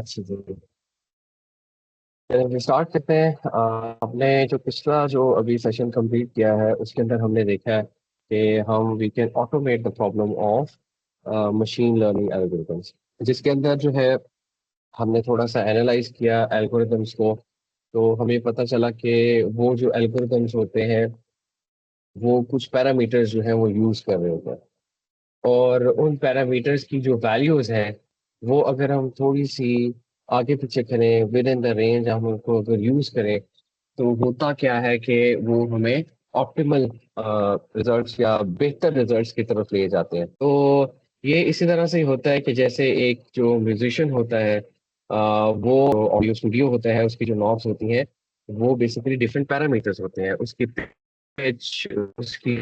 अच्छा जी। चलिए स्टार्ट करते हैं। हमने जो पिछला जो अभी सेशन कंप्लीट किया है उसके अंदर हमने देखा है कि हम we can automate the problem of machine learning algorithms, जिसके अंदर जो है हमने थोड़ा सा एनालाइज किया एल्गोरिथम्स को। तो हमें पता चला कि वो जो एल्गोरिथम्स होते हैं वो कुछ पैरामीटर्स जो है वो यूज कर रहे होते हैं, और उन पैरामीटर्स की जो वैल्यूज हैं वो अगर हम थोड़ी सी आगे पीछे करें विद इन द रेंज, हम उनको अगर यूज करें तो होता क्या है कि वो हमें ऑप्टिमल रिजल्ट्स या बेहतर रिजल्ट्स की तरफ ले जाते हैं। तो ये इसी तरह से ही होता है कि जैसे एक जो म्यूजिशियन होता है, वो ऑडियो स्टूडियो होता है, उसकी जो नॉब्स होती हैं वो बेसिकली डिफरेंट पैरामीटर्स होते हैं, उसकी पिच, उसकी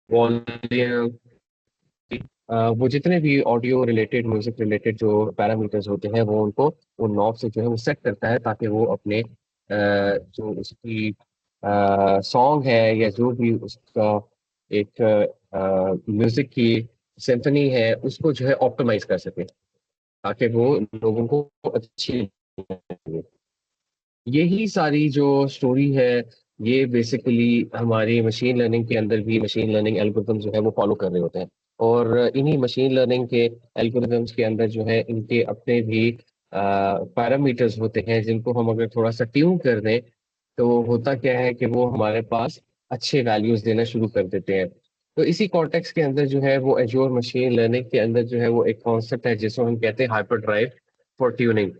वॉल्यूम, वो जितने भी ऑडियो रिलेटेड म्यूजिक रिलेटेड जो पैरामीटर्स होते हैं वो उनको वो नॉब से जो है वो सेट करता है, ताकि वो अपने जो उसकी सॉन्ग है या जो भी उसका एक म्यूजिक की सिम्फनी है उसको जो है ऑप्टिमाइज कर सके, ताकि वो लोगों को अच्छी लगे। यही सारी जो स्टोरी है ये बेसिकली हमारी मशीन लर्निंग के अंदर भी मशीन लर्निंग एल्गोरिथम जो है वो फॉलो कर रहे होते हैं। और इन्हीं मशीन लर्निंग के एल्गोरिथम्स के अंदर जो है इनके अपने भी पैरामीटर्स होते हैं, जिनको हम अगर थोड़ा सा ट्यून कर दें तो होता क्या है कि वो हमारे पास अच्छे वैल्यूज देना शुरू कर देते हैं। तो इसी कॉन्टेक्स्ट के अंदर जो है वो एजोर मशीन लर्निंग के अंदर जो है वो एक कॉन्सेप्ट है जिसको हम कहते हैं हाइपर ड्राइव फॉर ट्यूनिंग।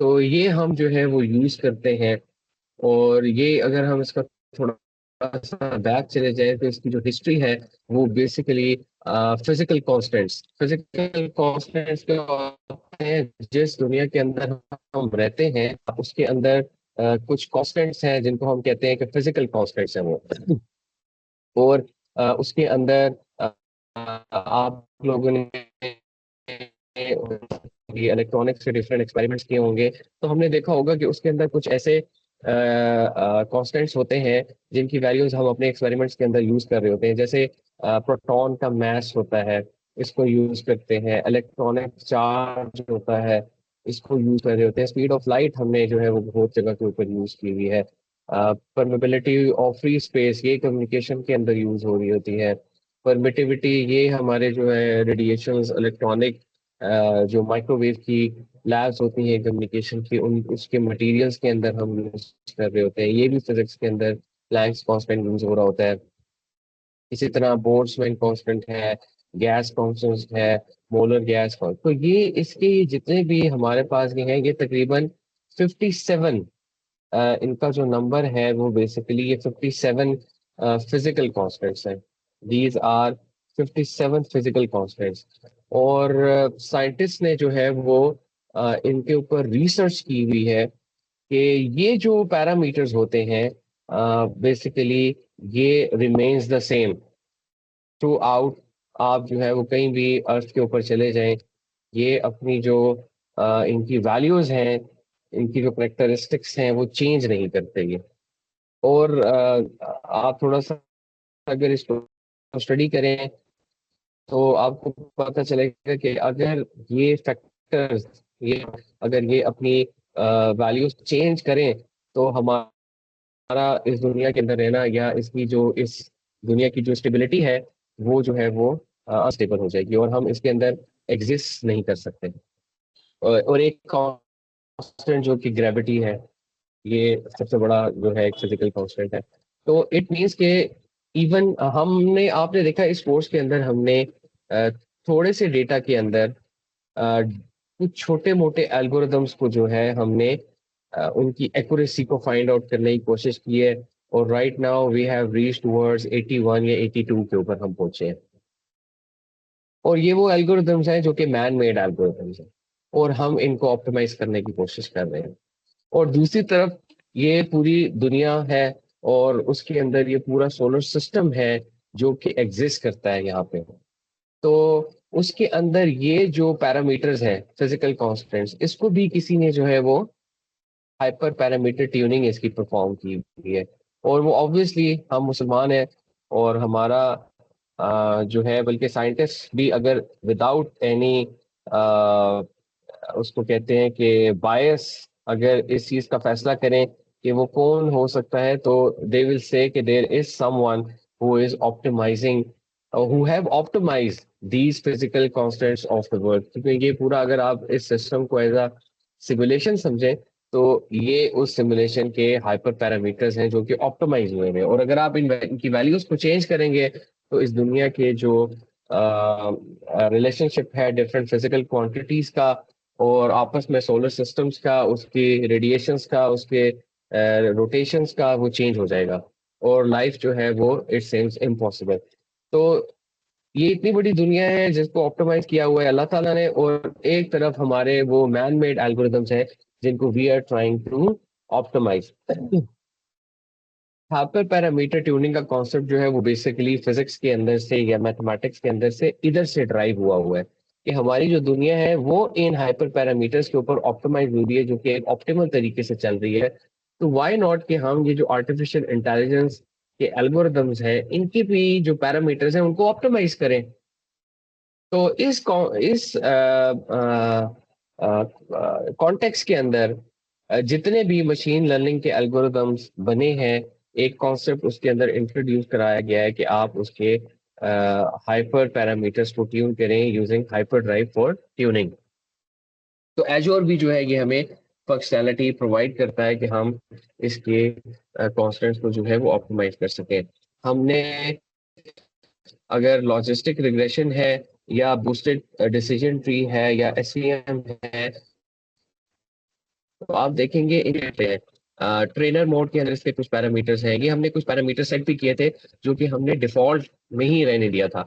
तो ये हम जो है वो यूज करते हैं। और ये अगर हम इसका थोड़ा सा बैक चले जाए तो इसकी जो हिस्ट्री है वो बेसिकली फिजिकल कॉन्स्टेंट्स के होते हैं जिस दुनिया के अंदर हम रहते हैं उसके अंदर कुछ कॉन्स्टेंट्स हैं जिनको हम कहते हैं कि फिजिकल कॉन्स्टेंट्स हैं वो। और उसके अंदर आप लोगों ने इलेक्ट्रॉनिक्स के डिफरेंट एक्सपेरिमेंट्स किए होंगे, तो हमने देखा होगा कि उसके अंदर कुछ ऐसे कांस्टेंट्स होते हैं जिनकी वैल्यूज हम अपने एक्सपेरिमेंट्स के अंदर यूज कर रहे होते हैं। जैसे प्रोटॉन का मास होता है, इसको यूज करते हैं। इलेक्ट्रॉनिक चार्ज होता है, इसको यूज कर रहे होते हैं। स्पीड ऑफ लाइट हमने जो है वो बहुत जगह के ऊपर यूज की हुई है। परमिबिलिटी ऑफ फ्री स्पेस ये कम्युनिकेशन के अंदर यूज हो रही होती है। परमिटिविटी ये हमारे जो है रेडिएशंस, इलेक्ट्रॉनिक जो माइक्रोवेव की लैब्स होती हैं कम्युनिकेशन की, उन उसके मटेरियल्स के अंदर हम यूज कर रहे होते हैं। ये भी फिजिक्स के अंदर प्लैंक्स कांस्टेंट यूज हो रहा होता है। इसी तरह बोल्ट्जमैन कांस्टेंट है, गैस कांस्टेंट है, मोलर गैस कांस्टेंट। तो ये इसके जितने भी हमारे पास ये हैं ये तकरीबन 57, इनका जो नंबर है वो बेसिकली ये 57 फिजिकल कॉन्स्टेंट्स हैं। These are 57 physical constants. और साइंटिस्ट ने जो है वो इनके ऊपर रिसर्च की हुई है कि ये जो पैरामीटर्स होते हैं बेसिकली ये remains the same through out. आप जो है वो कहीं भी अर्थ के ऊपर चले जाएं, ये अपनी जो इनकी वैल्यूज हैं, इनकी जो करेक्टरिस्टिक्स हैं वो चेंज नहीं करते ये। और आप थोड़ा सा अगर इसको स्टडी करें तो आपको पता चलेगा कि अगर ये फैक्टर्स, ये अगर ये अपनी वैल्यूज चेंज करें तो हमारा इस दुनिया के अंदर रहना या इसकी जो इस दुनिया की जो स्टेबिलिटी है वो जो है वो अनस्टेबल हो जाएगी और हम इसके अंदर एग्जिस्ट नहीं कर सकते। और एक कांस्टेंट जो कि ग्रेविटी है, ये सबसे बड़ा जो है एक फिजिकल कांस्टेंट है। तो इट मीन्स के इवन हमने आपने देखा इस कोर्स के अंदर हमने अ, थोड़े से डेटा के अंदर कुछ छोटे मोटे एल्गोरिदम्स को जो है हमने उनकी एक्यूरेसी को फाइंड आउट करने की कोशिश की है। और right now we have reached towards 81 या 82 के ऊपर हम पहुंचे हैं। और ये वो एल्गोरिदम्स हैं जो कि मैन मेड एल्गोरिदम्स हैं, और हम इनको ऑप्टिमाइज करने की कोशिश कर रहे हैं। और दूसरी तरफ ये पूरी दुनिया है और उसके अंदर ये पूरा सोलर सिस्टम है जो कि एग्जिस्ट करता है यहाँ पे। तो उसके अंदर ये जो पैरामीटर्स हैं फिजिकल कॉन्स्टेंट्स, इसको भी किसी ने जो है वो हाइपर पैरामीटर ट्यूनिंग इसकी परफॉर्म की हुई है। और वो ऑब्वियसली हम मुसलमान हैं, और हमारा जो है बल्कि साइंटिस्ट भी अगर विदाउट एनी उसको कहते हैं कि बायस अगर इस चीज का फैसला करें कि वो कौन हो सकता है, तो दे विल से कि there is someone who is optimizing, who have optimized these physical constants of the world. क्योंकि ये पूरा अगर आप इस सिस्टम को एज अ सिमुलेशन समझें, तो ये उस सिमुलेशन के हाइपर पैरामीटर्स हैं जो कि ऑप्टिमाइज हुए हैं, और अगर आप इनकी वैल्यूज को चेंज करेंगे तो इस दुनिया के जो रिलेशनशिप है डिफरेंट फिजिकल क्वांटिटीज का और आपस में सोलर सिस्टम्स का, उसकी रेडिएशंस का, उसके रोटेशंस का, वो चेंज हो जाएगा और लाइफ जो है वो इट सेम्स इम्पॉसिबल। तो ये इतनी बड़ी दुनिया है जिसको ऑप्टिमाइज किया हुआ है अल्लाह ताला ने, और एक तरफ हमारे वो मैन मेड एल्गोरिदम्स हैं जिनको we are trying to optimize. Hyper parameter tuning का कॉन्सेप्ट जो है वो बेसिकली फिजिक्स के अंदर से या मैथमेटिक्स के अंदर से इधर से ड्राइव हुआ है कि हमारी जो दुनिया है वो इन हाइपर पैरामीटर्स के ऊपर ऑप्टिमाइज हो रही है, जो कि एक ऑप्टिमल तरीके से चल रही है। तो व्हाई नॉट कि हम ये जो आर्टिफिशियल इंटेलिजेंस के एल्गोरिदम्स हैं इनके भी जो पैरामीटर्स हैं उनको ऑप्टिमाइज करें। तो इस कॉन्टेक्स्ट के अंदर जितने भी मशीन लर्निंग के एल्गोरिदम्स बने हैं, एक कॉन्सेप्ट उसके अंदर इंट्रोड्यूस कराया गया है कि आप उसके हाइपर पैरामीटर्स को ट्यून करें using hyper drive for tuning. तो एजोर भी जो है ये हमें फंक्शनैलिटी प्रोवाइड करता है कि हम इसके कॉन्स्टेंट्स को जो है वो ऑप्टिमाइज कर सकें। हमने अगर लॉजिस्टिक रिग्रेशन है या बूस्टेड डिसीजन ट्री है या एसवीएम है, तो आप देखेंगे ट्रेनर मोड के अंदर इसके कुछ पैरामीटर्स हैं। ये हमने कुछ पैरामीटर सेट भी किए थे जो कि हमने डिफॉल्ट में ही रहने दिया था।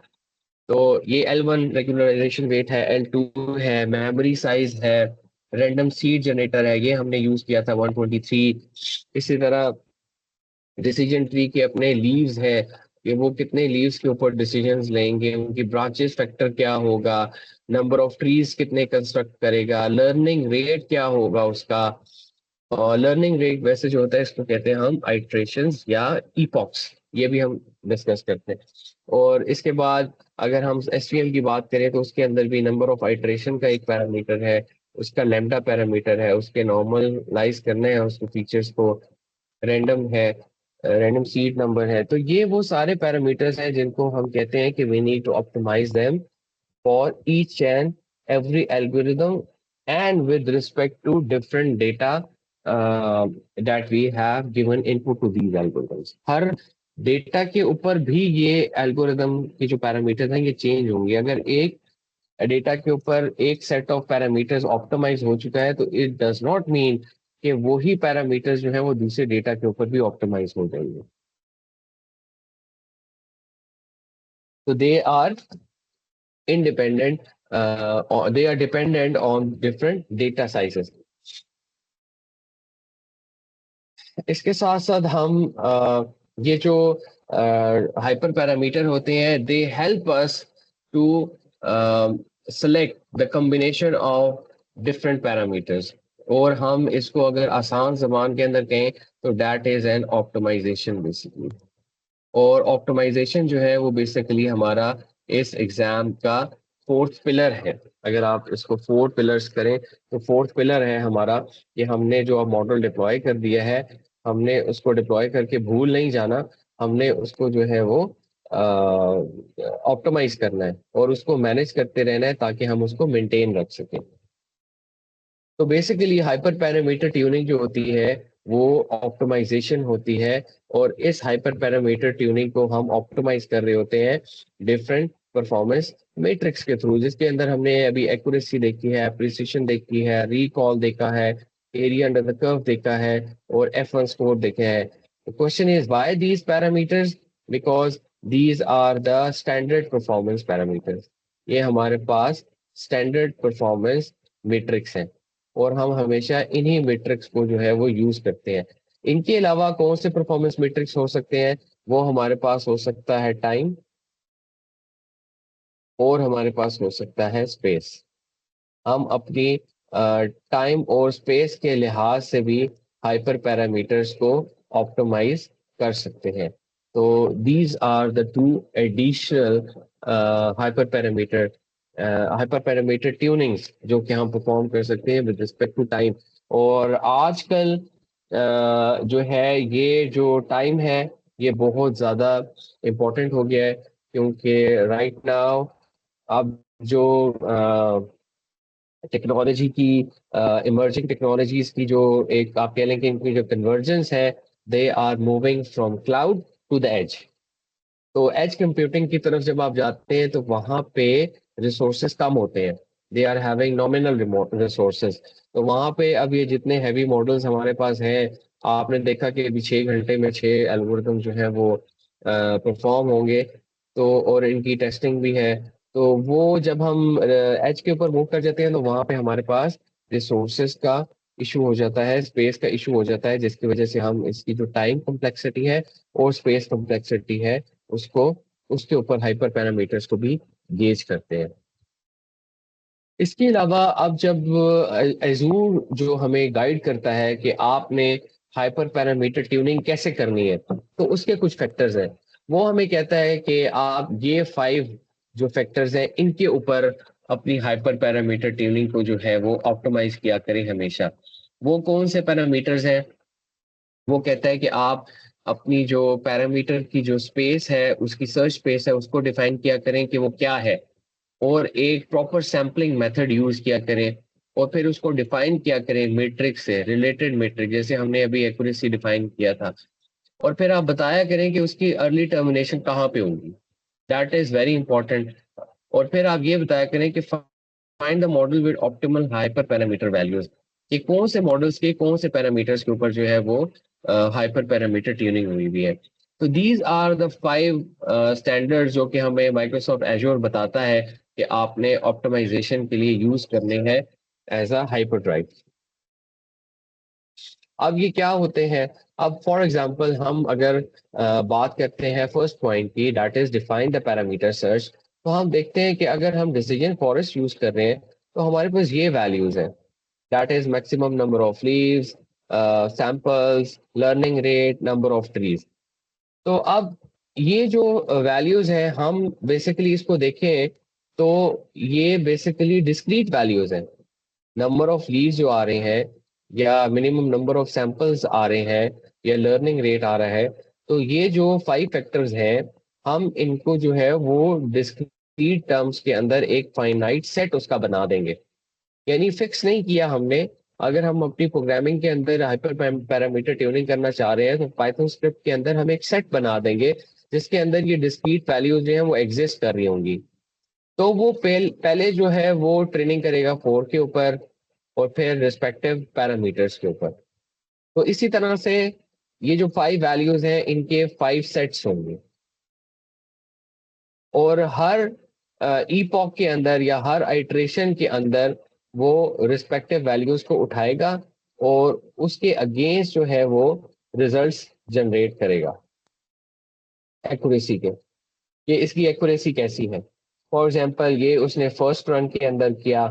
तो ये L1 रेगुलराइजेशन वेट है, L2 है, मेमोरी साइज है, रैंडम सीड जनरेटर है, ये हमने यूज किया था 123। इसी तरह डिसीजन ट्री के अपने लीव्स है कि वो कितने लीव्स के ऊपर डिसीजंस लेंगे, उनकी ब्रांचेस फैक्टर क्या होगा, नंबर ऑफ ट्रीज कितने कंस्ट्रक्ट करेगा, लर्निंग रेट क्या होगा उसका। और लर्निंग रेट वैसे जो होता है इसको कहते हैं हम आइट्रेशंस या इपॉक्स, ये भी हम डिस्कस करते हैं। और इसके बाद अगर हम एसवीएम की बात करें तो उसके अंदर भी नंबर ऑफ आइट्रेशन का एक पैरामीटर है, उसका लैम्डा पैरामीटर है, उसके नॉर्मलाइज करने हैं उसके फीचर्स को, रैंडम है, रैंडम सीड नंबर है। तो ये वो सारे पैरामीटर्स हैं जिनको हम कहते हैं कि we need to optimize them for each and every algorithm and with respect to different data that we have given input to these algorithms। Her data के ऊपर भी ये एल्गोरिदम के जो पैरामीटर्स हैं ये चेंज होंगे। अगर एक डेटा के ऊपर एक सेट ऑफ पैरामीटर्स ऑप्टिमाइज हो चुका है तो इट डज नॉट मीन कि वही पैरामीटर्स जो है वो दूसरे डेटा के ऊपर भी ऑप्टिमाइज हो जाएंगे। तो they are independent, or they are dependent on different data sizes। इसके साथ साथ हम ये जो हाइपर पैरामीटर होते हैं they help us to select the combination of different parameters, और हम इसको अगर आसान जबान के अंदर कहें तो that is an optimization basically. और ऑप्टिमाइजेशन जो है वो बेसिकली हमारा इस एग्जाम का फोर्थ पिलर है। अगर आप इसको फोर पिलर्स करें तो फोर्थ पिलर है हमारा कि हमने जो अब मॉडल डिप्लॉय कर दिया है, हमने उसको डिप्लॉय करके भूल नहीं जाना, हमने उसको जो है वो ऑप्टिमाइज करना है और उसको मैनेज करते रहना है ताकि हम उसको मेंटेन रख सकें। तो बेसिकली हाइपर पैरामीटर ट्यूनिंग जो होती है वो ऑप्टिमाइजेशन होती है, और इस हाइपर पैरामीटर ट्यूनिंग को हम ऑप्टिमाइज कर रहे होते हैं डिफरेंट परफॉर्मेंस मैट्रिक्स के थ्रू, जिसके अंदर हमने अभी एक्यूरेसी देखी है, प्रिसिशन देखी है, रिकॉल देखा है, एरिया अंडर द कर्व देखा है, और F1 स्कोर देखे हैं। The question is why these parameters? Because these are the standard performance parameters। ये हमारे पास स्टैंडर्ड परफॉर्मेंस मैट्रिक्स हैं और हम हमेशा इन्हीं मैट्रिक्स को जो है वो यूज करते हैं। इनके अलावा कौन से परफॉर्मेंस मैट्रिक्स हो सकते हैं? वो हमारे पास हो सकता है टाइम, और हमारे पास हो सकता है स्पेस। हम अपनी टाइम और स्पेस के लिहाज से भी हाइपर पैरामीटर्स को ऑप्टिमाइज कर सकते हैं। तो these are the two additional hyper parameter hyper parameter tunings जो कि हम परफॉर्म कर सकते हैं विद रिस्पेक्ट टू टाइम। और आजकल जो है ये जो टाइम है ये बहुत ज़्यादा इम्पोर्टेंट हो गया है, क्योंकि राइट नाउ अब जो टेक्नोलॉजी की इमर्जिंग टेक्नोलॉजीज की जो एक आप कह लें कि इनकी जो कन्वर्जेंस है, they are moving from cloud to the edge. तो एज कंप्यूटिंग की तरफ जब आप जाते हैं तो वहां पे रिसोर्सेज कम होते हैं, they are having nominal resources. तो वहां पे अब ये जितने हैवी मॉडल्स हमारे पास हैं, आपने देखा कि अभी 6 घंटे में 6 एल्गोरिथम जो है वो परफॉर्म होंगे। तो और इनकी टेस्टिंग भी है। तो वो जब हम एज के ऊपर मूव कर जाते हैं तो वहां पे हमारे पास रिसोर्सेज का इशू हो जाता है, स्पेस का इशू हो जाता है, जिसकी वजह से हम इसकी जो टाइम कॉम्प्लेक्सिटी है और स्पेस कॉम्प्लेक्सिटी है उसको उसके ऊपर हाइपर पैरामीटर्स को भी गेज करते हैं। इसके अलावा अब जब एजूर जो हमें गाइड करता है कि आपने हाइपर पैरामीटर ट्यूनिंग कैसे करनी है, तो उसके कुछ फैक्टर्स हैं। वो हमें कहता है कि आप ये 5 जो फैक्टर्स हैं इनके ऊपर अपनी हाइपर पैरामीटर ट्यूनिंग को जो है वो ऑप्टिमाइज किया करें हमेशा। वो कौन से पैरामीटर्स हैं? वो कहता है कि आप अपनी जो पैरामीटर की जो स्पेस है, उसकी सर्च स्पेस है, उसको डिफाइन किया करें कि वो क्या है, और एक प्रॉपर सैम्पलिंग मेथड यूज किया करें, और फिर उसको डिफाइन किया करें मैट्रिक्स से, रिलेटेड मैट्रिक, जैसे हमने अभी एक्यूरेसी डिफाइन किया था। और फिर आप बताया करें कि उसकी अर्ली टर्मिनेशन कहाँ पे होगी, दैट इज वेरी इंपॉर्टेंट। और फिर आप ये बताया करें कि find the model with optimal hyper parameter values, कि कौन से मॉडल्स के कौन से पैरामीटर्स के ऊपर जो है वो हाइपर पैरामीटर ट्यूनिंग हुई हुई है। तो दीज आर द 5 स्टैंडर्ड्स जो कि हमें माइक्रोसॉफ्ट एजोर बताता है कि आपने ऑप्टिमाइजेशन के लिए यूज करने हैं एज अ हाइपर ड्राइव। अब ये क्या होते हैं? अब फॉर एग्जांपल हम अगर बात करते हैं फर्स्ट पॉइंट की, that is define the parameter search. तो हम देखते हैं कि अगर हम डिसीजन फॉरेस्ट यूज कर रहे हैं तो हमारे पास ये वैल्यूज हैं, that is maximum number of leaves, samples, learning rate, number of trees. तो अब ये जो वैल्यूज हैं हम बेसिकली इसको देखें तो ये बेसिकली डिस्क्रीट वैल्यूज हैं। नंबर ऑफ लीड्स जो आ रहे हैं, या मिनिमम नंबर ऑफ सैंपल्स आ रहे हैं, या लर्निंग रेट आ रहा है, तो ये जो 5 फैक्टर्स हैं हम इनको जो है वो डिस्क्रीट टर्म्स के अंदर एक फाइनाइट सेट उसका बना देंगे। यानी फिक्स नहीं किया हमने। अगर हम अपनी प्रोग्रामिंग के अंदर हाइपर पैरामीटर ट्यूनिंग करना चाह रहे हैं तो पाइथन स्क्रिप्ट के अंदर हम एक सेट बना देंगे जिसके अंदर ये डिस्क्रीट वैल्यूज जो है वो एग्जिस्ट कर रही होंगी। तो वो पहले जो है वो ट्रेनिंग करेगा 4 के ऊपर और फिर रिस्पेक्टिव पैरामीटर्स के ऊपर। तो इसी तरह से ये जो 5 वैल्यूज हैं इनके 5 सेट्स होंगे, और हर ईपॉक के अंदर या हर आइट्रेशन के अंदर वो रिस्पेक्टिव वैल्यूज को उठाएगा और उसके अगेंस्ट जो है वो रिजल्ट्स जनरेट करेगा एक्यूरेसी के, कि इसकी एक्यूरेसी कैसी है। फॉर एग्जांपल ये उसने फर्स्ट रन के अंदर किया,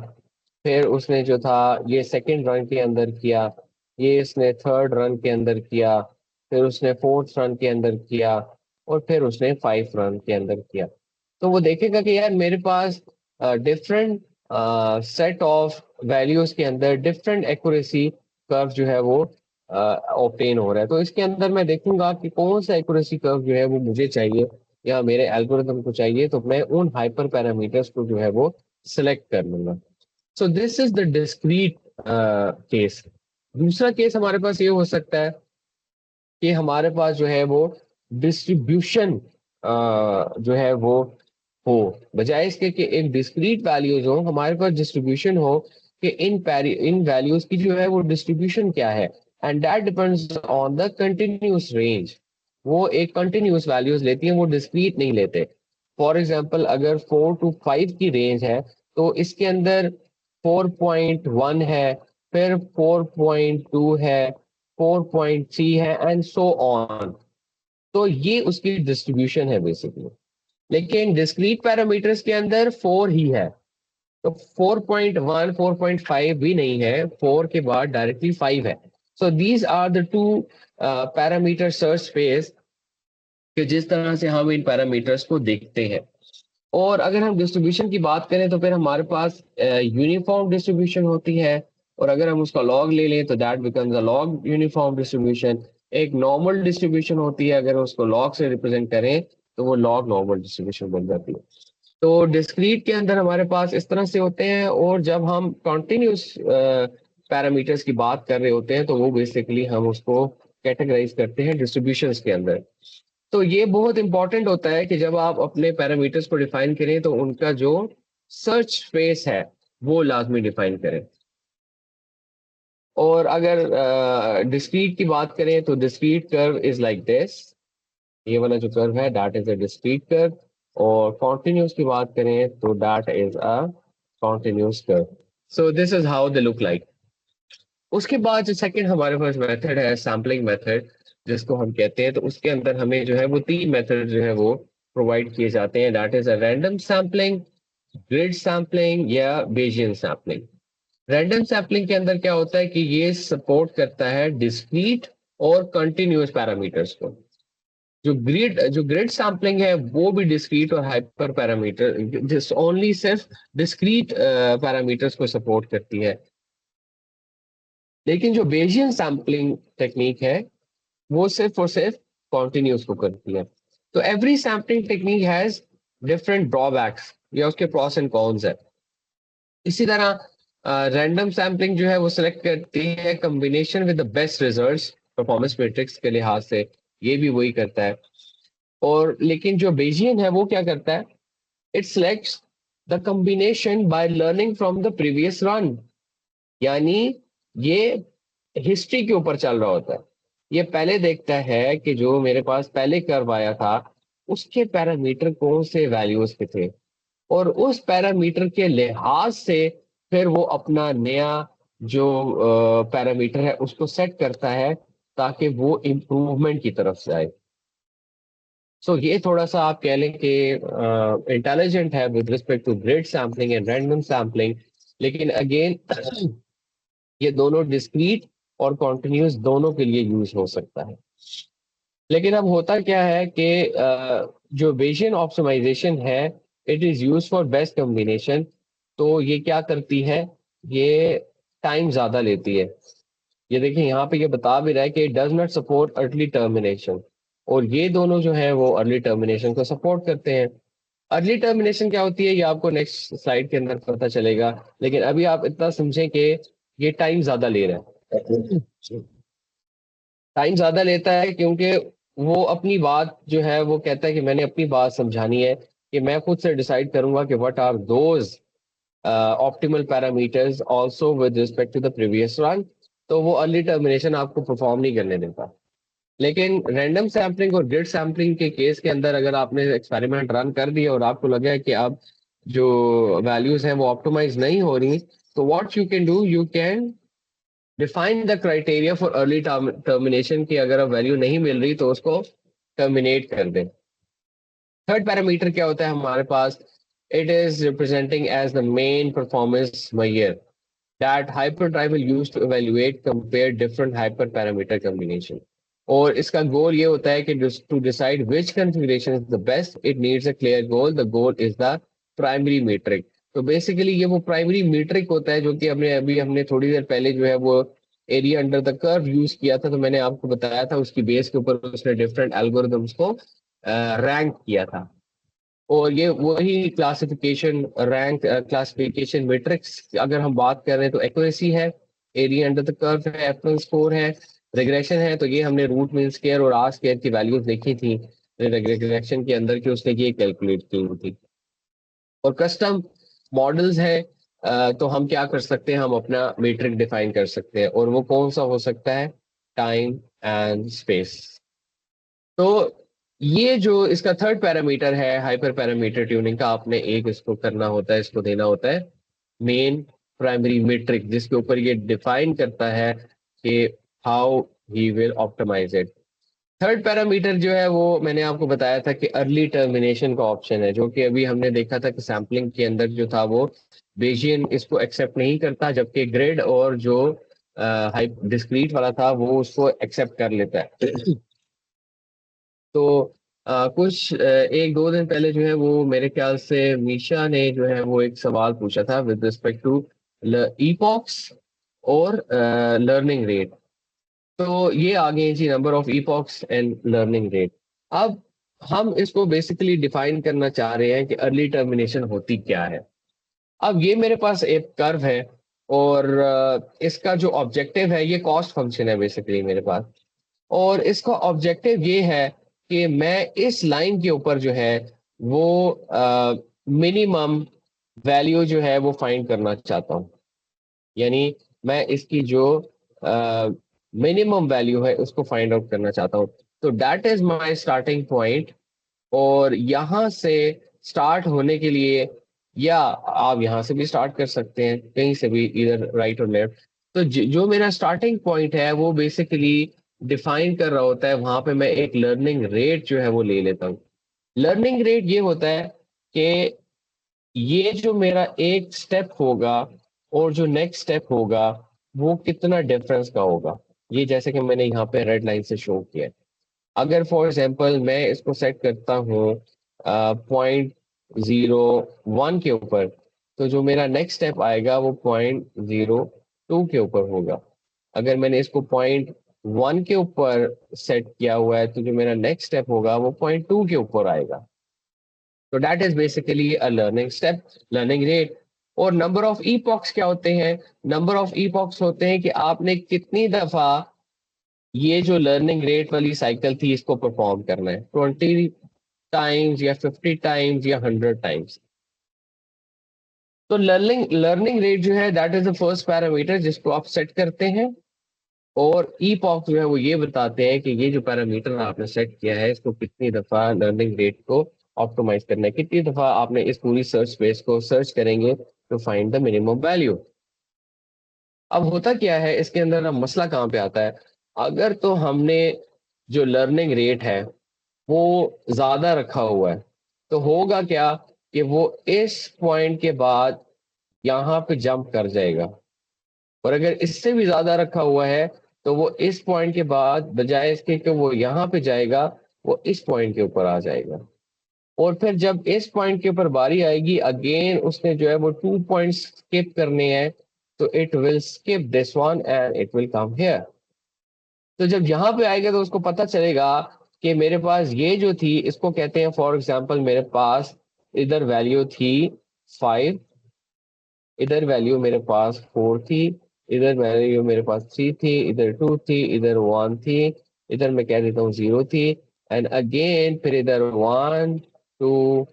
फिर उसने जो था ये सेकंड रन के अंदर किया, ये इसने थर्ड रन के अंदर किया, फिर उसने फोर्थ रन के अंदर किया, और फिर उसने 5 रन के अंदर किया। तो वो देखेगा कि यार मेरे पास डिफरेंट सेट ऑफ वैल्यूज के अंदर डिफरेंट एक्यूरेसी कर्व जो है वो ऑब्टेन हो रहा है। तो इसके अंदर मैं देखूंगा कि कौन सा एक्यूरेसी कर्व जो है वो मुझे चाहिए या मेरे एल्गोरिथम को चाहिए, तो मैं उन हाइपर पैरामीटर्स को जो है वो सिलेक्ट कर लूंगा। सो this is the discrete case. दूसरा केस हमारे पास ये हो सकता है कि हमारे पास जो है वो डिस्ट्रीब्यूशन जो है वो हो, बजाय इसके कि एक डिस्क्रीट वैल्यूज हो हमारे पास डिस्ट्रीब्यूशन हो कि इन वैल्यूज की जो है वो डिस्ट्रीब्यूशन क्या है, and that depends on the continuous range. वो एक कंटिन्यूस वैल्यूज लेती हैं, वो डिस्क्रीट नहीं लेते। फॉर एग्जाम्पल अगर 4 to 5 की रेंज है तो इसके अंदर 4.1 है, फिर 4.2 है, 4.3 है, एंड सो ऑन। तो ये उसकी डिस्ट्रीब्यूशन है बेसिकली। लेकिन डिस्क्रीट पैरामीटर्स के अंदर 4 ही है, तो 4.1 4.5 भी नहीं है, 4 के बाद डायरेक्टली 5 है। So these are the two parameter search space कि जिस तरह से हम इन पैरामीटर्स को देखते हैं। और अगर हम डिस्ट्रीब्यूशन की बात करें तो फिर हमारे पास यूनिफॉर्म डिस्ट्रीब्यूशन होती है, और अगर हम उसका लॉग ले लें तो that becomes a log uniform distribution. एक नॉर्मल डिस्ट्रीब्यूशन होती है, अगर उसको लॉग से रिप्रेजेंट करें तो वो लॉग नॉर्मल डिस्ट्रीब्यूशन बन जाती है। तो डिस्क्रीट के अंदर हमारे पास इस तरह से होते हैं, और जब हम कॉन्टिन्यूस पैरामीटर्स की बात कर रहे होते हैं तो वो बेसिकली हम उसको कैटेगराइज करते हैं डिस्ट्रीब्यूशंस के अंदर। तो ये बहुत इंपॉर्टेंट होता है कि जब आप अपने पैरामीटर्स को डिफाइन करें तो उनका जो सर्च स्पेस है वो लाजमी डिफाइन करें। और अगर डिस्क्रीट की बात करें तो discrete curve is like this, ये वाला जो कर्व है that is a discrete curve. और कॉन्टिन्यूस की बात करें तो that is a continuous curve. So this is how they look like. उसके बाद जो सेकंड हमारे पास मेथड है सैम्पलिंग मेथड, जिसको हम कहते हैं, तो उसके अंदर हमें जो है वो तीन मेथड जो है वो प्रोवाइड किए जाते हैं, that is a random sampling, grid sampling या बेजियन सैम्पलिंग। रैंडम सैम्पलिंग के अंदर क्या होता है कि ये सपोर्ट करता है डिस्क्रीट और कंटिन्यूअस पैरामीटर्स को। जो ग्रिड सैम्पलिंग है वो भी डिस्क्रीट और हाइपर पैरामीटर जिस ओनली सिर्फ डिस्क्रीट पैरामीटर्स को सपोर्ट करती है। लेकिन जो बेजियन सैम्पलिंग टेक्निक है वो सिर्फ और सिर्फ कॉन्टिन्यूस को करती है। तो every sampling technique has different drawbacks या उसके प्रॉस एंड कॉन्स है। इसी तरह रैंडम सैम्पलिंग जो है वो सिलेक्ट करती है combination with the best results performance matrix के लिहाज से, ये भी वही करता है। और लेकिन जो बेजियन है वो क्या करता है, it selects the combination by learning from the previous run. यानी ये हिस्ट्री के ऊपर चल रहा होता है। ये पहले देखता है कि जो मेरे पास पहले कर्व आया था उसके पैरामीटर कौन से वैल्यूज के थे, और उस पैरामीटर के लिहाज से फिर वो अपना नया जो पैरामीटर है उसको सेट करता है ताकि वो इम्प्रूवमेंट की तरफ जाए। सो ये थोड़ा सा आप कह लें कि इंटेलिजेंट है with respect to grid sampling and random sampling. लेकिन अगेन ये दोनों डिस्क्रीट और कॉन्टिन्यूस दोनों के लिए यूज हो सकता है। लेकिन अब होता क्या है कि जो बेसियन ऑप्टिमाइजेशन है it is use for best combination. तो ये क्या करती है, ये टाइम ज्यादा लेती है। ये देखिए यहाँ पे ये बता भी रहा है कि does not support early termination, और ये दोनों जो है वो अर्ली टर्मिनेशन को सपोर्ट करते हैं। अर्ली टर्मिनेशन क्या होती है ये आपको नेक्स्ट स्लाइड के अंदर पता चलेगा, लेकिन अभी आप इतना समझें कि ये टाइम ज्यादा ले रहा है। टाइम ज्यादा लेता है क्योंकि वो अपनी बात जो है वो कहता है कि मैंने अपनी बात समझानी है, कि मैं खुद से डिसाइड करूंगा कि what are those optimal parameters also with respect to the previous one. तो वो अर्ली टर्मिनेशन आपको परफॉर्म नहीं करने देता। लेकिन रैंडम सैम्पलिंग और ग्रिड सैम्पलिंग के केस के अंदर अगर आपने एक्सपेरिमेंट रन कर दिया और आपको लगा है कि अब जो वैल्यूज हैं वो ऑप्टिमाइज नहीं हो रही, तो what you can do, you can define the criteria for early termination की अगर अब वैल्यू नहीं मिल रही तो उसको टर्मिनेट कर दें। थर्ड पैरामीटर क्या होता है हमारे पास, it is representing as the main performance measure that hyperdrive will use to evaluate compare different hyperparameter combination। और इसका गोल ये होता है कि to decide which configuration is the best it needs a clear goal, the goal is the primary metric। तो basically ये वो primary metric होता है जो कि हमने थोड़ी देर पहले जो है वो area under the curve use किया था, तो मैंने आपको बताया था उसकी बेस के ऊपर उसने डिफरेंट एल्गोरिदम्स को रैंक किया था। और ये वही क्लासिफिकेशन रैंक क्लासिफिकेशन मैट्रिक्स अगर हम बात कर रहे हैं तो एक्यूरेसी है, एरिया अंडर द कर्व है, एप्पल स्कोर है, रिग्रेशन है। तो ये हमने रूट मीन स्क्वायर और आर स्क्वायर की वैल्यूज देखी थी रिग्रेशन के अंदर की, उसने ये कैलकुलेट की थी। और कस्टम मॉडल्स है, तो हम क्या कर सकते हैं, हम अपना मीट्रिक डिफाइन कर सकते हैं, और वो कौन सा हो सकता है, टाइम एंड स्पेस। तो ये जो इसका थर्ड पैरामीटर है हाइपर पैरामीटर ट्यूनिंग का, आपने एक इसको करना होता है, इसको देना होता है मेन प्राइमरी मीट्रिक, जिसके ऊपर ये डिफाइन करता है कि how he will optimize it. Third parameter जो है वो मैंने आपको बताया था कि अर्ली टर्मिनेशन का ऑप्शन है, जो कि अभी हमने देखा था कि सैम्पलिंग के अंदर जो था वो बेजियन इसको एक्सेप्ट नहीं करता, जबकि ग्रिड और जो डिस्क्रीट वाला था वो उसको एक्सेप्ट कर लेता है। तो कुछ एक दो दिन पहले जो है वो मेरे ख्याल से मीशा ने जो है वो एक सवाल पूछा था विद रिस्पेक्ट टू ईपॉक्स और लर्निंग रेट। तो ये आ गए जी, number of epochs and learning rate. अब हम इसको बेसिकली डिफाइन करना चाह रहे हैं कि अर्ली टर्मिनेशन होती क्या है। अब ये मेरे पास एक कर्व है और इसका जो ऑब्जेक्टिव है, ये कॉस्ट फंक्शन है बेसिकली मेरे पास। और इसका ऑब्जेक्टिव ये है कि मैं इस लाइन के ऊपर जो है वो मिनिमम वैल्यू जो है वो फाइंड करना चाहता हूँ। यानी मैं इसकी जो मिनिमम वैल्यू है उसको फाइंड आउट करना चाहता हूँ। तो that is my starting point. और यहाँ से स्टार्ट होने के लिए, या आप यहाँ से भी स्टार्ट कर सकते हैं, कहीं से भी, इधर राइट और लेफ्ट। तो जो मेरा स्टार्टिंग पॉइंट है वो बेसिकली डिफाइन कर रहा होता है, वहां पे मैं एक लर्निंग रेट जो है वो ले लेता हूँ। लर्निंग रेट ये होता है कि ये जो मेरा एक स्टेप होगा और जो नेक्स्ट स्टेप होगा वो कितना डिफरेंस का होगा। ये जैसे कि मैंने यहाँ पे रेड लाइन से शो किया है। अगर फॉर एग्जाम्पल मैं इसको सेट करता हूँ 0.01 के ऊपर, तो जो मेरा नेक्स्ट स्टेप आएगा वो 0.02 के ऊपर होगा। अगर मैंने इसको 0.1 के ऊपर सेट किया हुआ है, तो जो मेरा नेक्स्ट स्टेप होगा वो 0.2 के ऊपर आएगा। तो that is basically a learning step, learning rate. और नंबर ऑफ ईपॉक्स क्या होते हैं? नंबर ऑफ ईपॉक्स होते हैं कि आपने कितनी दफा ये जो लर्निंग रेट वाली साइकिल थी इसको परफॉर्म करना है, 20 टाइम्स या 50 टाइम्स या 100 टाइम्स। तो लर्निंग लर्निंग रेट जो है that is the first parameter जिसको आप सेट करते हैं। और ईपॉक जो है वो ये बताते हैं कि ये जो पैरामीटर आपने सेट किया है इसको कितनी दफा लर्निंग रेट को ऑप्टिमाइज करना है, कितनी दफा आपने इस पूरी सर्च स्पेस को सर्च करेंगे to find the minimum value. अब होता क्या है इसके अंदर, अब मसला कहाँ पे आता है? अगर तो हमने जो लर्निंग रेट है वो ज्यादा रखा हुआ है, तो होगा क्या कि वो इस पॉइंट के बाद यहाँ पे जंप कर जाएगा। और अगर इससे भी ज्यादा रखा हुआ है, तो वो इस पॉइंट के बाद बजाय इसके कि वो यहाँ पे जाएगा, वो इस पॉइंट के ऊपर आ जाएगा। और फिर जब इस पॉइंट के ऊपर बारी आएगी, अगेन उसने जो है वो 2 पॉइंट्स स्किप करने हैं। तो it will skip this one and it will come here. तो जब यहाँ पे आएगा तो उसको पता चलेगा कि मेरे पास ये जो थी, इसको कहते हैं फॉर एग्जाम्पल, मेरे पास इधर वैल्यू थी 5, इधर वैल्यू मेरे पास 4 थी, इधर वैल्यू मेरे पास 3 थी, इधर 2 थी, इधर 1 थी, इधर मैं कह देता हूँ 0 थी। एंड अगेन फिर इधर 1, 2,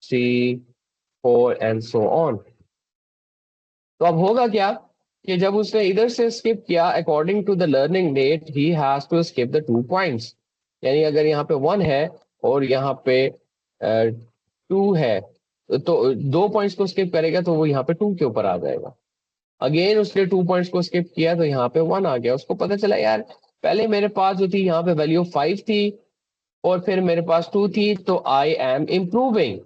3, 4 एंड सो ऑन। तो अब होगा क्या कि जब उसने इधर से स्किप किया, according to the learning rate he has to skip the 2 points. यानी अगर यहाँ पे 1 है और यहाँ पे 2 है, तो 2 पॉइंट्स को स्किप करेगा तो वो यहाँ पे 2 के ऊपर आ जाएगा। अगेन उसने 2 पॉइंट्स को स्किप किया तो यहाँ पे 1 आ गया। उसको पता चला यार पहले मेरे पास जो थी यहाँ पे वैल्यू 5 थी और फिर मेरे पास 2 थी, तो आई एम इम्प्रूविंग,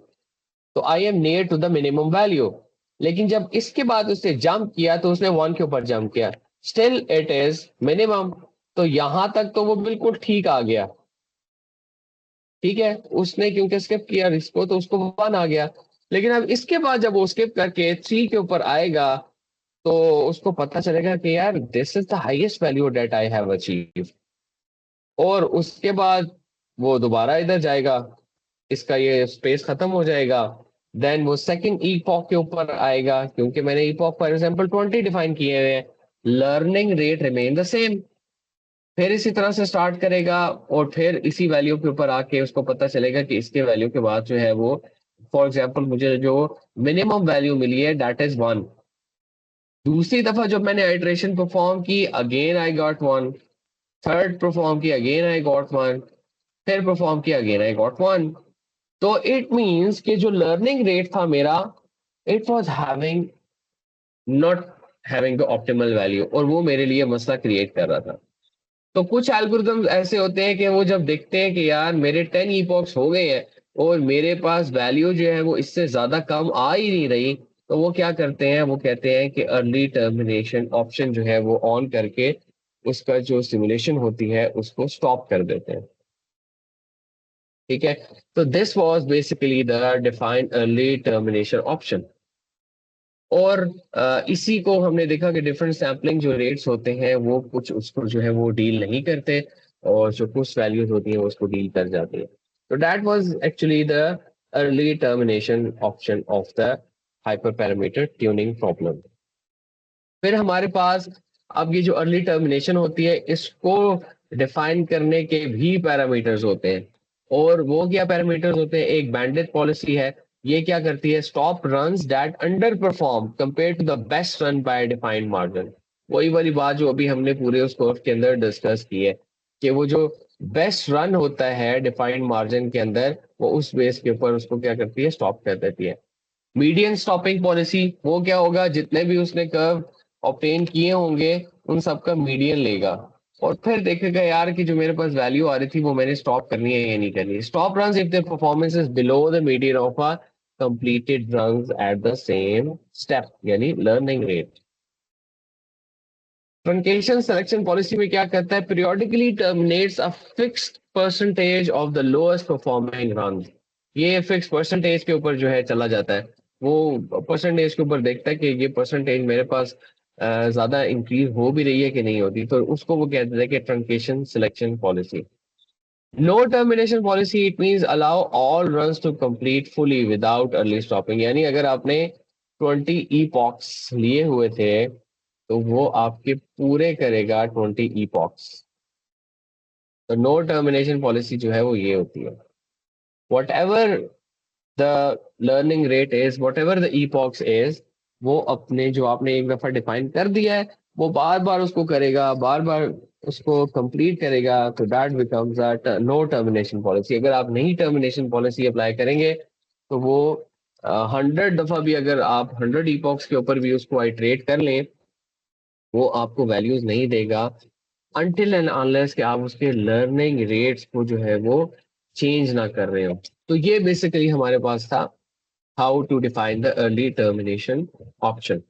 तो I am near to the minimum value. लेकिन जब इसके बाद उसने जंप किया तो उसने 1 के ऊपर जंप किया, स्टिल इट इज मिनिमम। तो यहां तक तो वो बिल्कुल ठीक आ गया। ठीक है, उसने क्योंकि स्किप किया इसको तो उसको 1 आ गया। लेकिन अब इसके बाद जब वो स्किप करके 3 के ऊपर आएगा, तो उसको पता चलेगा कि यार this is the highest value that I have achieve. और उसके बाद वो दोबारा इधर जाएगा, इसका ये स्पेस खत्म हो जाएगा। देन वो सेकंड ईपॉक के ऊपर आएगा, क्योंकि मैंने ईपॉक फॉर एग्जांपल 20 डिफाइन किए हुए हैं। Learning rate remain the same. फिर इसी तरह से स्टार्ट करेगा और फिर इसी वैल्यू के ऊपर आके उसको पता चलेगा कि इसके वैल्यू के बाद जो है वो, फॉर एग्जांपल मुझे जो मिनिमम वैल्यू मिली है दैट इज 1। दूसरी दफा जब मैंने आइट्रेशन परफॉर्म की, again I got 1। Third perform की, अगेन आई गॉट 1। फिर परफॉर्म किया, अगेन आई गॉट 1। तो इट मींस कि जो लर्निंग रेट था मेरा, it was having not having the optimal value, और वो मेरे लिए मसला क्रिएट कर रहा था। तो कुछ एल्गोरिदम्स ऐसे होते हैं कि वो जब देखते हैं कि यार मेरे 10 ईपॉक्स हो गए हैं और मेरे पास वैल्यू जो है वो इससे ज्यादा कम आ ही नहीं रही, तो वो क्या करते हैं, वो कहते हैं कि अर्ली टर्मिनेशन ऑप्शन जो है वो ऑन करके उसका जो सिमुलेशन होती है उसको स्टॉप कर देते हैं। ठीक है, तो this was basically the defined early termination option. और इसी को हमने देखा कि डिफरेंट सैम्पलिंग जो रेट्स होते हैं वो कुछ उसको जो है वो डील नहीं करते, और जो कुछ वैल्यूज होती हैं वो उसको डील कर जाती है। तो that was actually the early termination option of the hyper parameter tuning problem. फिर हमारे पास अब ये जो अर्ली टर्मिनेशन होती है इसको डिफाइन करने के भी पैरामीटर्स होते हैं। और वो क्या पैरामीटर्स होते हैं, एक बैंडविड्थ पॉलिसी है। ये क्या करती है, stop runs that underperform compare to the best run by defined margin. वही वाली बात जो अभी हमने पूरे उस कोर्स के अंदर डिस्कस की है, कि वो जो बेस्ट रन होता है डिफाइंड मार्जिन के अंदर, वो उस बेस के ऊपर उसको क्या करती है, स्टॉप कर देती है। मीडियन स्टॉपिंग पॉलिसी, वो क्या होगा, जितने भी उसने कर्व ऑब्टेन किए होंगे उन सबका मीडियन लेगा, और फिर देखेगा यार कि जो मेरे पास वैल्यू आ रही थी वो मैंने स्टॉप करनी है या नहीं करनी। Stop run if the performance is below the median of a completed runs at the same step, यानी learning rate. Truncation selection policy में क्या करता है, periodically terminates a fixed percentage of the lowest performing run. ये fix percentage के ऊपर जो है चला जाता है, वो परसेंटेज के ऊपर देखता है कि ये परसेंटेज मेरे पास ज्यादा इंक्रीज हो भी रही है कि नहीं होती, तो उसको वो कहते हैं कि truncation selection policy. No termination policy, it means allow all runs to complete fully without early stopping. यानी अगर आपने 20 ईपॉक्स लिए हुए थे तो वो आपके पूरे करेगा 20 ईपॉक्स। तो नो टर्मिनेशन पॉलिसी जो है वो ये होती है, what ever the learning rate is, what ever the epochs is, वो अपने जो आपने एक दफा डिफाइन कर दिया है वो बार बार उसको करेगा, बार बार उसको कंप्लीट करेगा। तो that becomes a no termination policy. अगर आप नहीं टर्मिनेशन पॉलिसी अप्लाई करेंगे तो वो 100 दफा भी अगर आप 100 ईपॉक्स के ऊपर भी उसको आइट्रेट कर लें, वो आपको वैल्यूज नहीं देगा अनटिल एंड अनलेस कि आप उसके लर्निंग रेट्स को जो है वो चेंज ना कर रहे हो। तो ये बेसिकली हमारे पास था how to define the early termination option.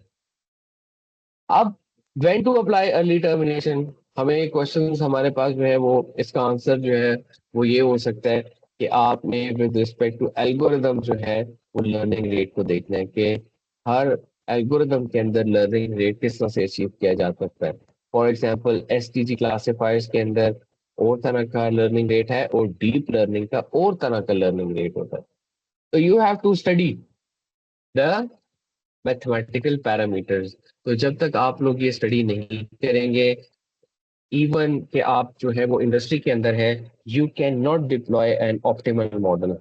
अब when to apply early termination, हमें क्वेश्चंस हमारे पास जो है वो इसका आंसर जो है वो ये हो सकता है कि आपने विद रिस्पेक्ट टू एल्गोरिदम जो है वो लर्निंग रेट को देखना है कि हर एल्गोरिदम के अंदर लर्निंग रेट किस तरह से अचीव किया जा सकता है। फॉर एग्जांपल एसटीजी क्लासिफायर्स के अंदर और तरह का लर्निंग रेट है और डीप लर्निंग का और तरह का लर्निंग रेट होता है। तो you have to study the mathematical parameters. तो जब तक आप लोग ये स्टडी नहीं करेंगे, इवन कि आप जो है वो इंडस्ट्री के अंदर है, you can not deploy an optimal model.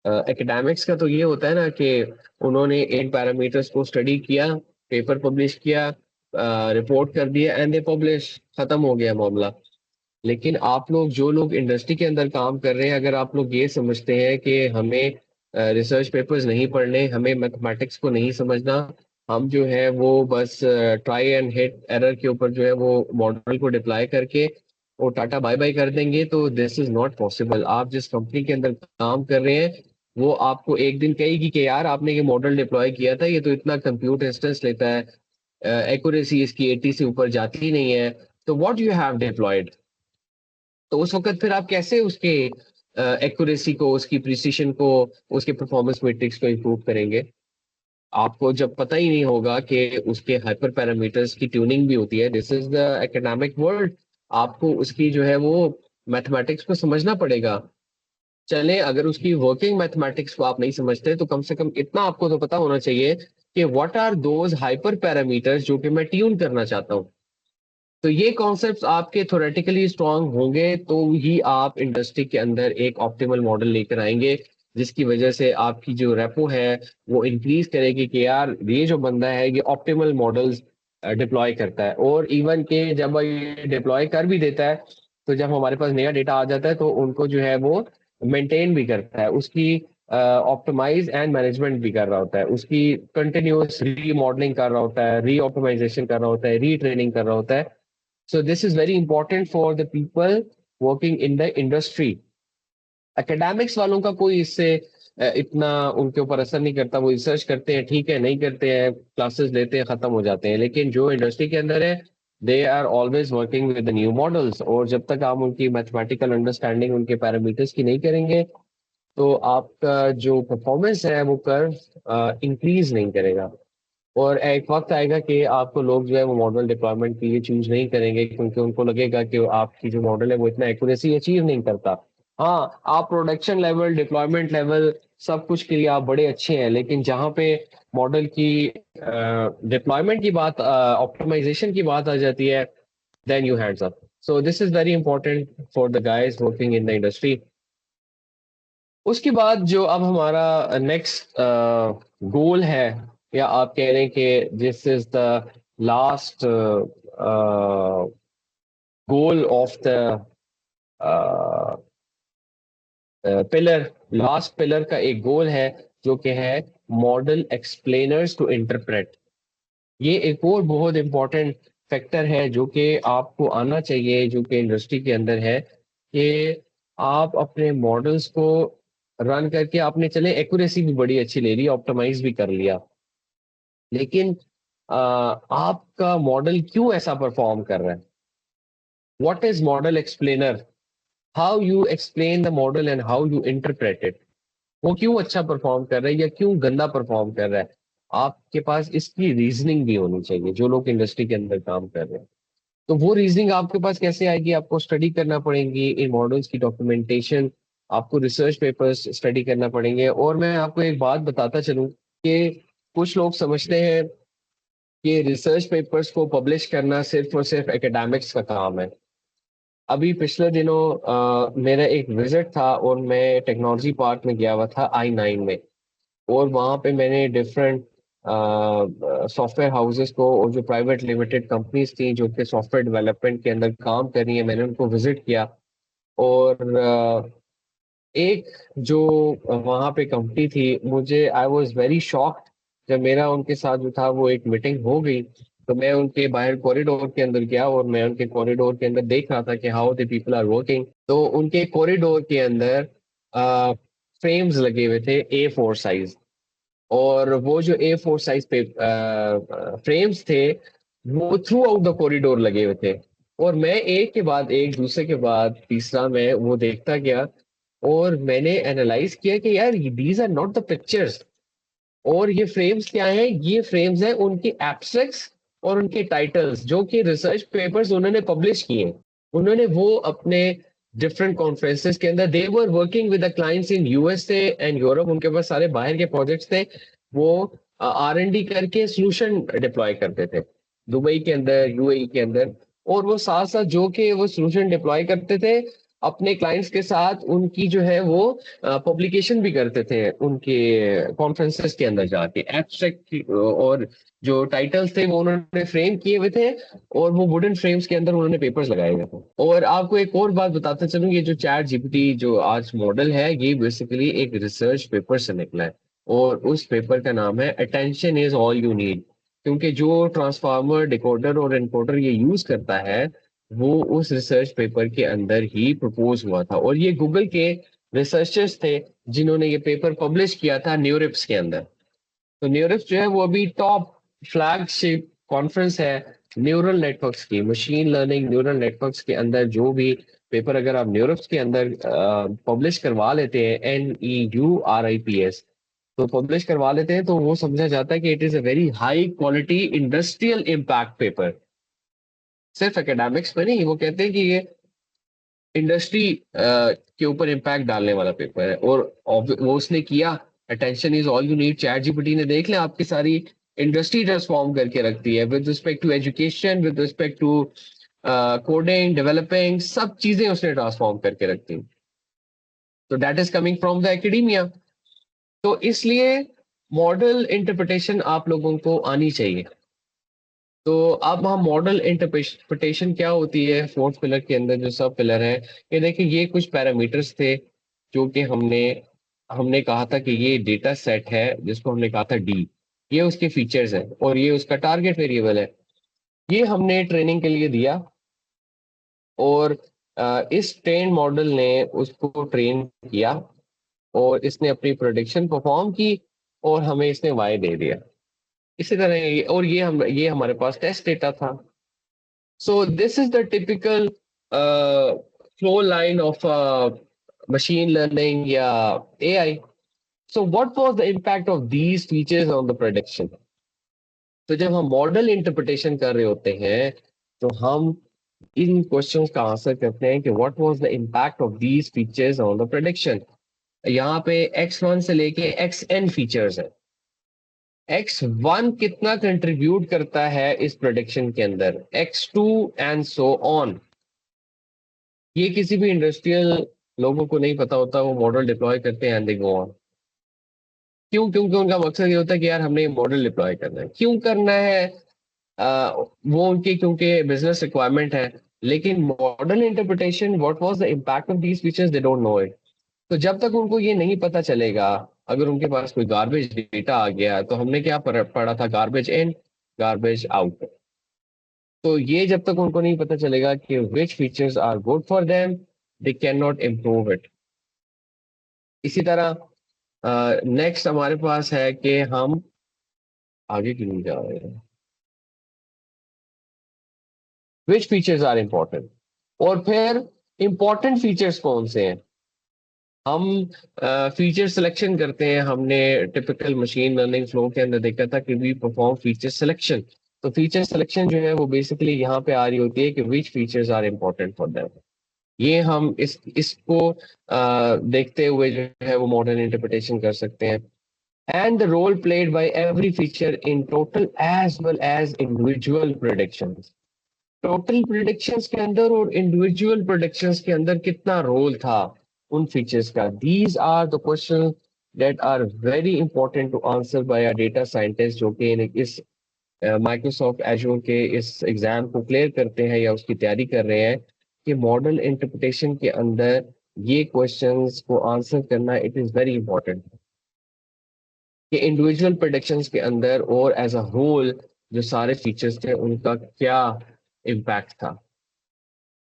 Academics का तो ये होता है ना कि उन्होंने इन पैरामीटर्स को स्टडी किया, पेपर पब्लिश किया, रिपोर्ट कर दिया एंड दे पब्लिश, खत्म हो गया मामला। लेकिन आप लोग जो लोग इंडस्ट्री के अंदर काम कर रहे हैं, अगर आप लोग ये समझते हैं कि हमें रिसर्च पेपर्स नहीं पढ़ने, हमें मैथमेटिक्स को नहीं समझना, हम जो है वो बस ट्राई एंड हिट एरर के ऊपर जो है वो मॉडल को डिप्लॉय करके वो टाटा बाय बाय कर देंगे, तो दिस इज नॉट पॉसिबल। आप जिस कंपनी के अंदर काम कर रहे हैं वो आपको एक दिन कहेगी कि यार आपने ये मॉडल डिप्लॉय किया था, ये तो इतना कंप्यूट इंस्टेंस लेता है, एक्यूरेसी इसकी 80 से ऊपर जाती ही नहीं है, तो व्हाट यू हैव डिप्लॉयड। तो उस वक्त फिर आप कैसे उसके एक्यूरेसी को, उसकी प्रिसीशन को, उसके परफॉर्मेंस मैट्रिक्स को इम्प्रूव करेंगे। आपको जब पता ही नहीं होगा कि उसके हाइपर पैरामीटर्स की ट्यूनिंग भी होती है, this is the academic world. आपको उसकी जो है वो मैथमेटिक्स को समझना पड़ेगा। चले अगर उसकी वर्किंग मैथमेटिक्स को आप नहीं समझते तो कम से कम इतना आपको तो पता होना चाहिए कि what are those hyper parameters जो कि मैं ट्यून करना चाहता हूँ। तो ये कॉन्सेप्ट्स आपके थोरेटिकली स्ट्रांग होंगे तो ही आप इंडस्ट्री के अंदर एक ऑप्टिमल मॉडल लेकर आएंगे, जिसकी वजह से आपकी जो रेपो है वो इंक्रीज करेगी कि यार ये जो बंदा है ये ऑप्टिमल मॉडल्स डिप्लॉय करता है। और इवन के जब ये डिप्लॉय कर भी देता है, तो जब हमारे पास नया डेटा आ जाता है तो उनको जो है वो मेंटेन भी करता है, उसकी ऑप्टिमाइज एंड मैनेजमेंट भी कर रहा होता है, उसकी कंटिन्यूअस रीमॉडलिंग कर रहा होता है, री ऑप्टिमाइजेशन कर रहा होता है, रीट्रेनिंग कर रहा होता है। So this is very important for the people working in the industry. Academics वालों का कोई इससे इतना उनके ऊपर असर नहीं करता, वो रिसर्च करते हैं ठीक है, नहीं करते हैं क्लासेस लेते हैं खत्म हो जाते हैं। लेकिन जो इंडस्ट्री के अंदर है, they are always working with the new models, और जब तक आप उनकी मैथमेटिकल अंडरस्टैंडिंग उनके पैरामीटर्स की नहीं करेंगे तो आपका जो परफॉर्मेंस है वो कर्व इंक्रीज नहीं करेगा। और एक वक्त आएगा कि आपको लोग जो है वो मॉडल डिप्लॉयमेंट के लिए चूज नहीं करेंगे, क्योंकि उनको लगेगा कि आपकी जो मॉडल है वो इतना एक्यूरेसी अचीव नहीं करता। हाँ, आप प्रोडक्शन लेवल, डिप्लॉयमेंट लेवल, सब कुछ के लिए आप बड़े अच्छे हैं, लेकिन जहाँ पे मॉडल की डिप्लॉयमेंट की बात, ऑप्टिमाइजेशन की बात आ जाती है, then you hands up. So this is very important for the guys working in the industry. उसके बाद जो अब हमारा नेक्स्ट गोल है, या आप कह रहे हैं कि this is the last goal of the pillar, last pillar का एक गोल है जो कि है मॉडल एक्सप्लेनर्स टू इंटरप्रेट। ये एक और बहुत इंपॉर्टेंट फैक्टर है जो कि आपको आना चाहिए, जो कि इंडस्ट्री के अंदर है, कि आप अपने मॉडल्स को रन करके आपने चले एक्यूरेसी भी बड़ी अच्छी ले ली, ऑप्टिमाइज भी कर लिया, लेकिन आपका मॉडल क्यों ऐसा परफॉर्म कर रहा है? What is model explainer? How you explain the model and how you interpret it. वो क्यों अच्छा परफॉर्म कर रहा है या क्यों गंदा परफॉर्म कर रहा है? आपके पास इसकी रीजनिंग भी होनी चाहिए, जो लोग इंडस्ट्री के अंदर काम कर रहे हैं। तो वो रीजनिंग आपके पास कैसे आएगी? आपको स्टडी करना पड़ेगी इन मॉडल्स की डॉक्यूमेंटेशन, आपको रिसर्च पेपर्स स्टडी करना पड़ेंगे। और मैं आपको एक बात बताता चलूं कि कुछ लोग समझते हैं कि रिसर्च पेपर्स को पब्लिश करना सिर्फ और सिर्फ एकेडमिक्स का काम है। अभी पिछले दिनों मेरा एक विजिट था और मैं टेक्नोलॉजी पार्क में गया हुआ था I9 में, और वहाँ पे मैंने डिफरेंट सॉफ्टवेयर हाउसेस को और जो प्राइवेट लिमिटेड कंपनीज थी जो कि सॉफ्टवेयर डेवलपमेंट के अंदर काम कर रही है, मैंने उनको विजिट किया। और एक जो वहाँ पे कंपनी थी, मुझे आई वाज वेरी शॉक्ड जब मेरा उनके साथ जो था वो एक मीटिंग हो गई। तो मैं उनके बाहर कॉरिडोर के अंदर गया और मैं उनके कॉरिडोर के अंदर देख रहा था कि how the people are working. तो उनके कॉरिडोर के अंदर फ्रेम्स लगे हुए थे A4 साइज, और वो जो A4 साइज पे फ्रेम्स थे वो थ्रू आउट द कॉरिडोर लगे हुए थे। और मैं एक के बाद एक, दूसरे के बाद तीसरा, मैं वो देखता गया और मैंने एनालाइज किया कि यार these are not the pictures. और ये फ्रेम्स क्या हैं? ये फ्रेम्स हैं उनके एब्स्ट्रैक्ट्स और उनके टाइटल्स जो कि रिसर्च पेपर्स उन्होंने पब्लिश किए। उन्होंने वो अपने डिफरेंट कॉन्फ्रेंसेस के अंदर, they were working with the clients in USA and Europe, उनके पास सारे बाहर के प्रोजेक्ट्स थे। वो R&D करके सोल्यूशन डिप्लॉय करते थे दुबई के अंदर, UAE के अंदर। और वो साथ साथ जो कि वो सोल्यूशन डिप्लॉय करते थे अपने क्लाइंट्स के साथ, उनकी जो है वो पब्लिकेशन भी करते थे उनके कॉन्फ्रेंसेस के अंदर जाके। एब्स्ट्रैक्ट और जो टाइटल्स थे वो उन्होंने फ्रेम किए हुए थे, और वो वुडन फ्रेम्स के अंदर उन्होंने पेपर्स लगाए हुए थे। और आपको एक और बात बताते चलूं, ये जो चैट GPT जो आज मॉडल है, ये बेसिकली एक रिसर्च पेपर से निकला है, और उस पेपर का नाम है attention is all you need. क्योंकि जो ट्रांसफार्मर, डिकोडर और एनकोडर ये यूज करता है वो उस रिसर्च पेपर के अंदर ही प्रपोज हुआ था। और ये गूगल के रिसर्चर्स थे जिन्होंने ये पेपर पब्लिश किया था न्यूरिप्स के अंदर। तो न्यूरिप्स जो है वो अभी टॉप फ्लैगशिप कॉन्फ्रेंस है न्यूरल नेटवर्क्स की, मशीन लर्निंग न्यूरल नेटवर्क्स के अंदर। जो भी पेपर अगर आप न्यूरिप्स के अंदर पब्लिश करवा लेते हैं, NEURIPS, तो पब्लिश करवा लेते हैं, तो वो समझा जाता है कि it is a very high quality industrial impact paper. सिर्फ एकेडमिक्स में नहीं, वो कहते हैं कि ये इंडस्ट्री के ऊपर इम्पैक्ट डालने वाला पेपर है। और वो उसने किया। Attention is all you need, chat GPT ने देख लिया आपकी सारी इंडस्ट्री ट्रांसफॉर्म करके रखती है with respect to education, with respect to coding, developing, सब चीजें उसने ट्रांसफॉर्म करके रखती। तो that is coming from the academia. तो इसलिए मॉडल इंटरप्रिटेशन आप लोगों को आनी चाहिए। तो अब हम मॉडल इंटरप्रिटेशन क्या होती है फोर्थ पिलर के अंदर जो सब पिलर है, ये देखिए, ये कुछ पैरामीटर्स थे जो कि हमने हमने कहा था कि ये डेटा सेट है जिसको हमने कहा था D। ये उसके फीचर्स है और ये उसका टारगेट वेरिएबल है। ये हमने ट्रेनिंग के लिए दिया, और इस ट्रेन मॉडल ने उसको ट्रेन किया, और इसने अपनी प्रोडिक्शन परफॉर्म की, और हमें इसने Y दे दिया। इसी तरह और ये हमारे पास टेस्ट डेटा था। So this is the typical flow line of machine learning या AI. So what was the impact of these features on the prediction? तो जब हम मॉडल इंटरप्रिटेशन कर रहे होते हैं तो हम इन क्वेश्चंस का आंसर करते हैं कि what was the impact of these features on the prediction. यहाँ पे x1 से लेके xn फीचर्स है। x1 कितना कंट्रीब्यूट करता है इस प्रेडिक्शन के अंदर, x2 एंड सो ऑन। ये किसी भी इंडस्ट्रियल लोगों को नहीं पता होता, वो मॉडल डिप्लॉय करते हैं एंड दे गो ऑन। क्यों? क्योंकि उनका मकसद ये होता है कि यार हमने ये मॉडल डिप्लॉय करना है। क्यों करना है? वो उनकी क्योंकि बिजनेस रिक्वायरमेंट है। लेकिन model interpretation, what was the impact of these features, they don't know it. तो जब तक उनको ये नहीं पता चलेगा, अगर उनके पास कोई गार्बेज डेटा आ गया, तो हमने क्या पढ़ा था, गार्बेज इन गार्बेज आउट। तो ये जब तक उनको नहीं पता चलेगा कि which features are good for them, they can not improve it. इसी तरह नेक्स्ट हमारे पास है कि हम आगे क्यों नहीं जा रहे हैं, विच फीचर्स आर इंपॉर्टेंट। और फिर इंपॉर्टेंट फीचर्स कौन से हैं, हम फीचर सिलेक्शन करते हैं। हमने टिपिकल मशीन लर्निंग फ्लो के अंदर देखा था कि वी परफॉर्म फीचर सिलेक्शन। तो फीचर सिलेक्शन जो है वो बेसिकली यहाँ पे आ रही होती है कि which features are important for them. ये हम इसको देखते हुए जो है वो मॉडर्न इंटरप्रिटेशन कर सकते हैं। And the role played by every feature in total as well as individual predictions. Total predictions के अंदर और इंडिविजुअल प्रेडिक्शंस के अंदर कितना रोल था उन फीचर्स का। These are the question that are very important to answer by a data scientist, जो कि इस माइक्रोसॉफ्ट एजूर के इस एग्जाम को क्लियर करते हैं या उसकी तैयारी कर रहे हैं, कि मॉडल इंटरप्रिटेशन के अंदर ये क्वेश्चंस को आंसर करना इट इज वेरी इंपॉर्टेंट, कि इंडिविजुअल प्रेडिक्शंस के अंदर और एज अ होल जो सारे फीचर्स थे उनका क्या इम्पैक्ट था।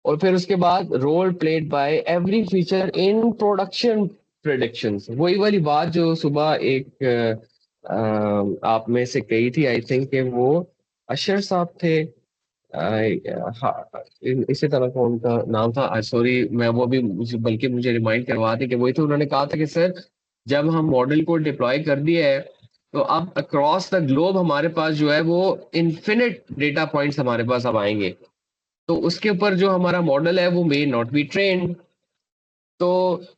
और फिर उसके बाद role played by every feature in production predictions. वही वाली बात जो सुबह एक आप में से कही थी, आई थिंक कि वो अशर साहब थे। हाँ, इसी तरह का उनका नाम था, सॉरी मैं वो भी बल्कि मुझे रिमाइंड करवा थे कि वही तो उन्होंने कहा था कि सर जब हम मॉडल को डिप्लॉय कर दिया है तो अब अक्रॉस द ग्लोब हमारे पास जो है वो इन्फिनिट डेटा पॉइंट्स हमारे पास अब आएंगे, तो उसके ऊपर जो हमारा मॉडल है वो मे नॉट बी ट्रेन्ड। तो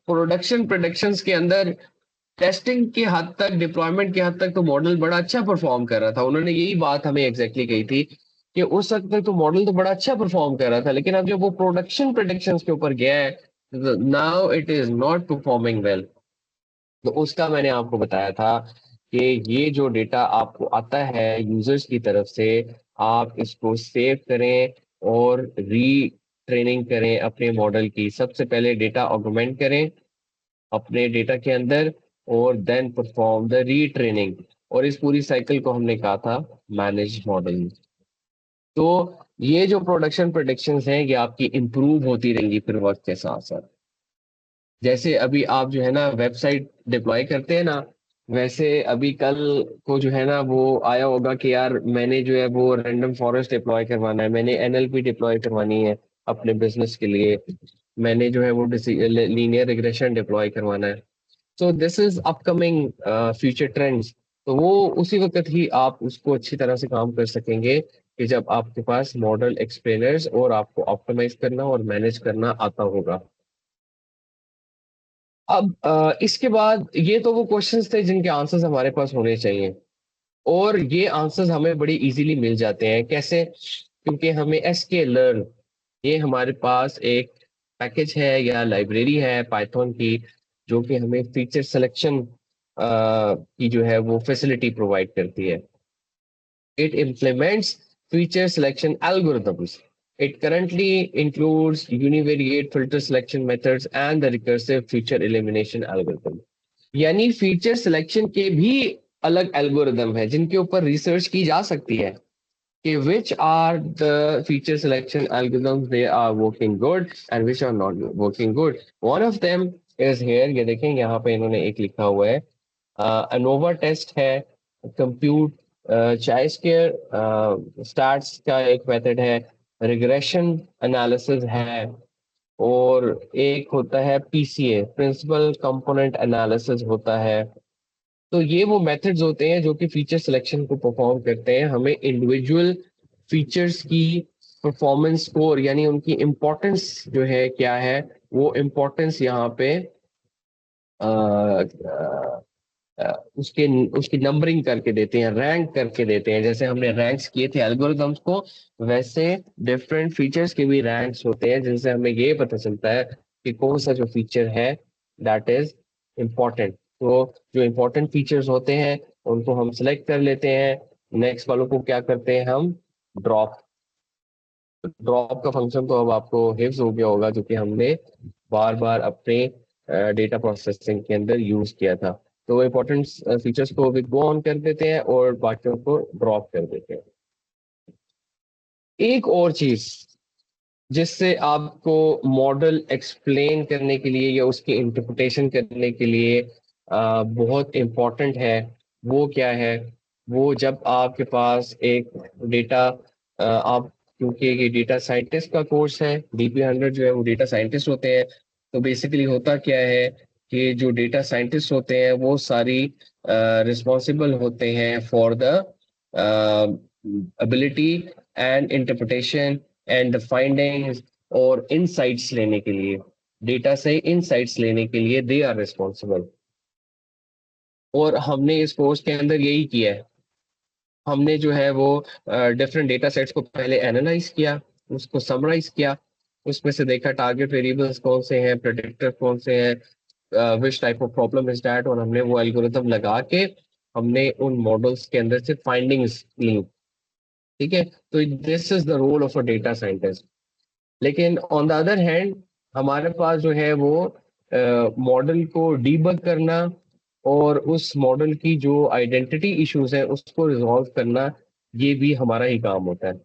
प्रोडक्शन प्रोडक्शंस के अंदर टेस्टिंग की हद तक, डिप्लॉयमेंट की हद तक तो मॉडल बड़ा अच्छा परफॉर्म कर रहा था। उन्होंने यही बात हमें एग्जैक्टली कही थी कि उस हद तक तो मॉडल तो बड़ा अच्छा परफॉर्म कर रहा था, लेकिन अब जब वो प्रोडक्शन प्रोडक्शंस के ऊपर गया है, now it is not performing well. तो उसका मैंने आपको बताया था कि ये जो डेटा आपको आता है यूजर्स की तरफ से, आप इसको सेव करें और री ट्रेनिंग करें अपने मॉडल की। सबसे पहले डेटा ऑगमेंट करें अपने डेटा के अंदर, और देन परफॉर्म द रीट्रेनिंग। और इस पूरी साइकिल को हमने कहा था मैनेज मॉडलिंग। तो ये जो प्रोडक्शन प्रोडक्शंस हैं ये आपकी इंप्रूव होती रहेंगी फिर वक्त के साथ साथ। जैसे अभी आप जो है ना वेबसाइट डिप्लॉय करते हैं ना, वैसे अभी कल को जो है ना वो आया होगा कि यार मैंने जो है वो रैंडम फॉरेस्ट डिप्लॉय करवाना है, मैंने एनएलपी डिप्लॉय करवानी है अपने बिजनेस के लिए, मैंने जो है वो लीनियर रिग्रेशन डिप्लॉय करवाना है। सो this is upcoming future trends. तो वो उसी वक्त ही आप उसको अच्छी तरह से काम कर सकेंगे कि जब आपके पास मॉडल एक्सप्लेनर्स और आपको ऑप्टिमाइज करना और मैनेज करना आता होगा। अब इसके बाद ये तो वो क्वेश्चंस थे जिनके आंसर्स हमारे पास होने चाहिए, और ये आंसर्स हमें बड़ी इजीली मिल जाते हैं। कैसे? क्योंकि हमें एसके लर्न, ये हमारे पास एक पैकेज है या लाइब्रेरी है पाइथन की, जो कि हमें फीचर सिलेक्शन की जो है वो फैसिलिटी प्रोवाइड करती है। It implements feature selection algorithms. It currently includes univariate filter selection methods and the recursive feature elimination algorithm. यानी फीचर सिलेक्शन के भी अलग एल्गोरिदम है जिनके ऊपर रिसर्च की जा सकती है कि which are the feature selection algorithms they are working good and which are not working good. One of them is here, ये देखें यहाँ पे इन्होंने एक लिखा हुआ है, अनोवा टेस्ट है, कंप्यूट चाय स्केयर स्टार्ट्स का एक मेथड है, रिग्रेशन एनालिसिस है, और एक होता है पीसीए, प्रिंसिपल कंपोनेंट एनालिसिस होता है। तो ये वो मेथड्स होते हैं जो कि फीचर सिलेक्शन को परफॉर्म करते हैं, हमें इंडिविजुअल फीचर्स की परफॉर्मेंस स्कोर यानी उनकी इम्पोर्टेंस जो है क्या है, वो इम्पोर्टेंस यहाँ पे उसके उसकी नंबरिंग करके देते हैं, रैंक करके देते हैं। जैसे हमने रैंक्स किए थे एल्गोरिथम्स को, वैसे डिफरेंट फीचर्स के भी रैंक्स होते हैं, जिनसे हमें ये पता चलता है कि कौन सा जो फीचर है दैट इज इम्पोर्टेंट। तो जो इम्पोर्टेंट फीचर्स होते हैं उनको हम सिलेक्ट कर लेते हैं, नेक्स्ट वालों को क्या करते हैं हम, ड्रॉप। ड्रॉप का फंक्शन तो अब आपको हिफ्स हो गया होगा, जो कि हमने बार बार अपने डेटा प्रोसेसिंग के अंदर यूज किया था। तो इंपॉर्टेंट फीचर्स को भी गो ऑन कर देते हैं और बाकियों को ड्रॉप कर देते हैं। एक और चीज जिससे आपको मॉडल एक्सप्लेन करने के लिए या उसकी इंटरप्रिटेशन करने के लिए बहुत इम्पोर्टेंट है, वो क्या है, वो जब आपके पास एक डेटा, आप, क्योंकि ये डेटा साइंटिस्ट का कोर्स है, DP100 जो है वो डेटा साइंटिस्ट होते हैं। तो बेसिकली होता क्या है कि जो डेटा साइंटिस्ट होते हैं वो सारी रिस्पॉन्सिबल होते हैं for the ability and interpretation and the findings, और इनसाइट्स लेने के लिए, डेटा से इनसाइट्स लेने के लिए दे आर रिस्पॉन्सिबल। और हमने इस कोर्स के अंदर यही किया है। हमने जो है वो डिफरेंट डेटा सेट्स को पहले एनालाइज किया, उसको समराइज किया, उसमें से देखा टारगेट वेरिएबल्स कौन से हैं, प्रेडिक्टर कौन से हैं, which type of problem is that, और हमने वो एल्गोरिथम लगा के हमने उन मॉडल्स के अंदर से फाइंडिंग्स ली। ठीक है, तो this is the role of a data scientist. लेकिन ऑन द अदर हैंड हमारे पास जो है वो मॉडल को डीबग करना और उस मॉडल की जो आइडेंटिटी इश्यूज है उसको रिजॉल्व करना, ये भी हमारा ही काम होता है,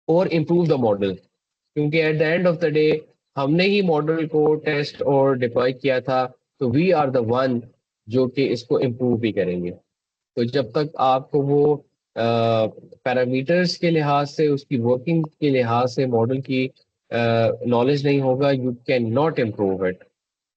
और इम्प्रूव द मॉडल। क्योंकि at the end of the day हमने ही मॉडल को टेस्ट और डिप्लॉय किया था, तो वी आर द वन जो कि इसको इम्प्रूव भी करेंगे। तो जब तक आपको वो पैरामीटर्स के लिहाज से, उसकी वर्किंग के लिहाज से मॉडल की नॉलेज नहीं होगा, you can not improve it.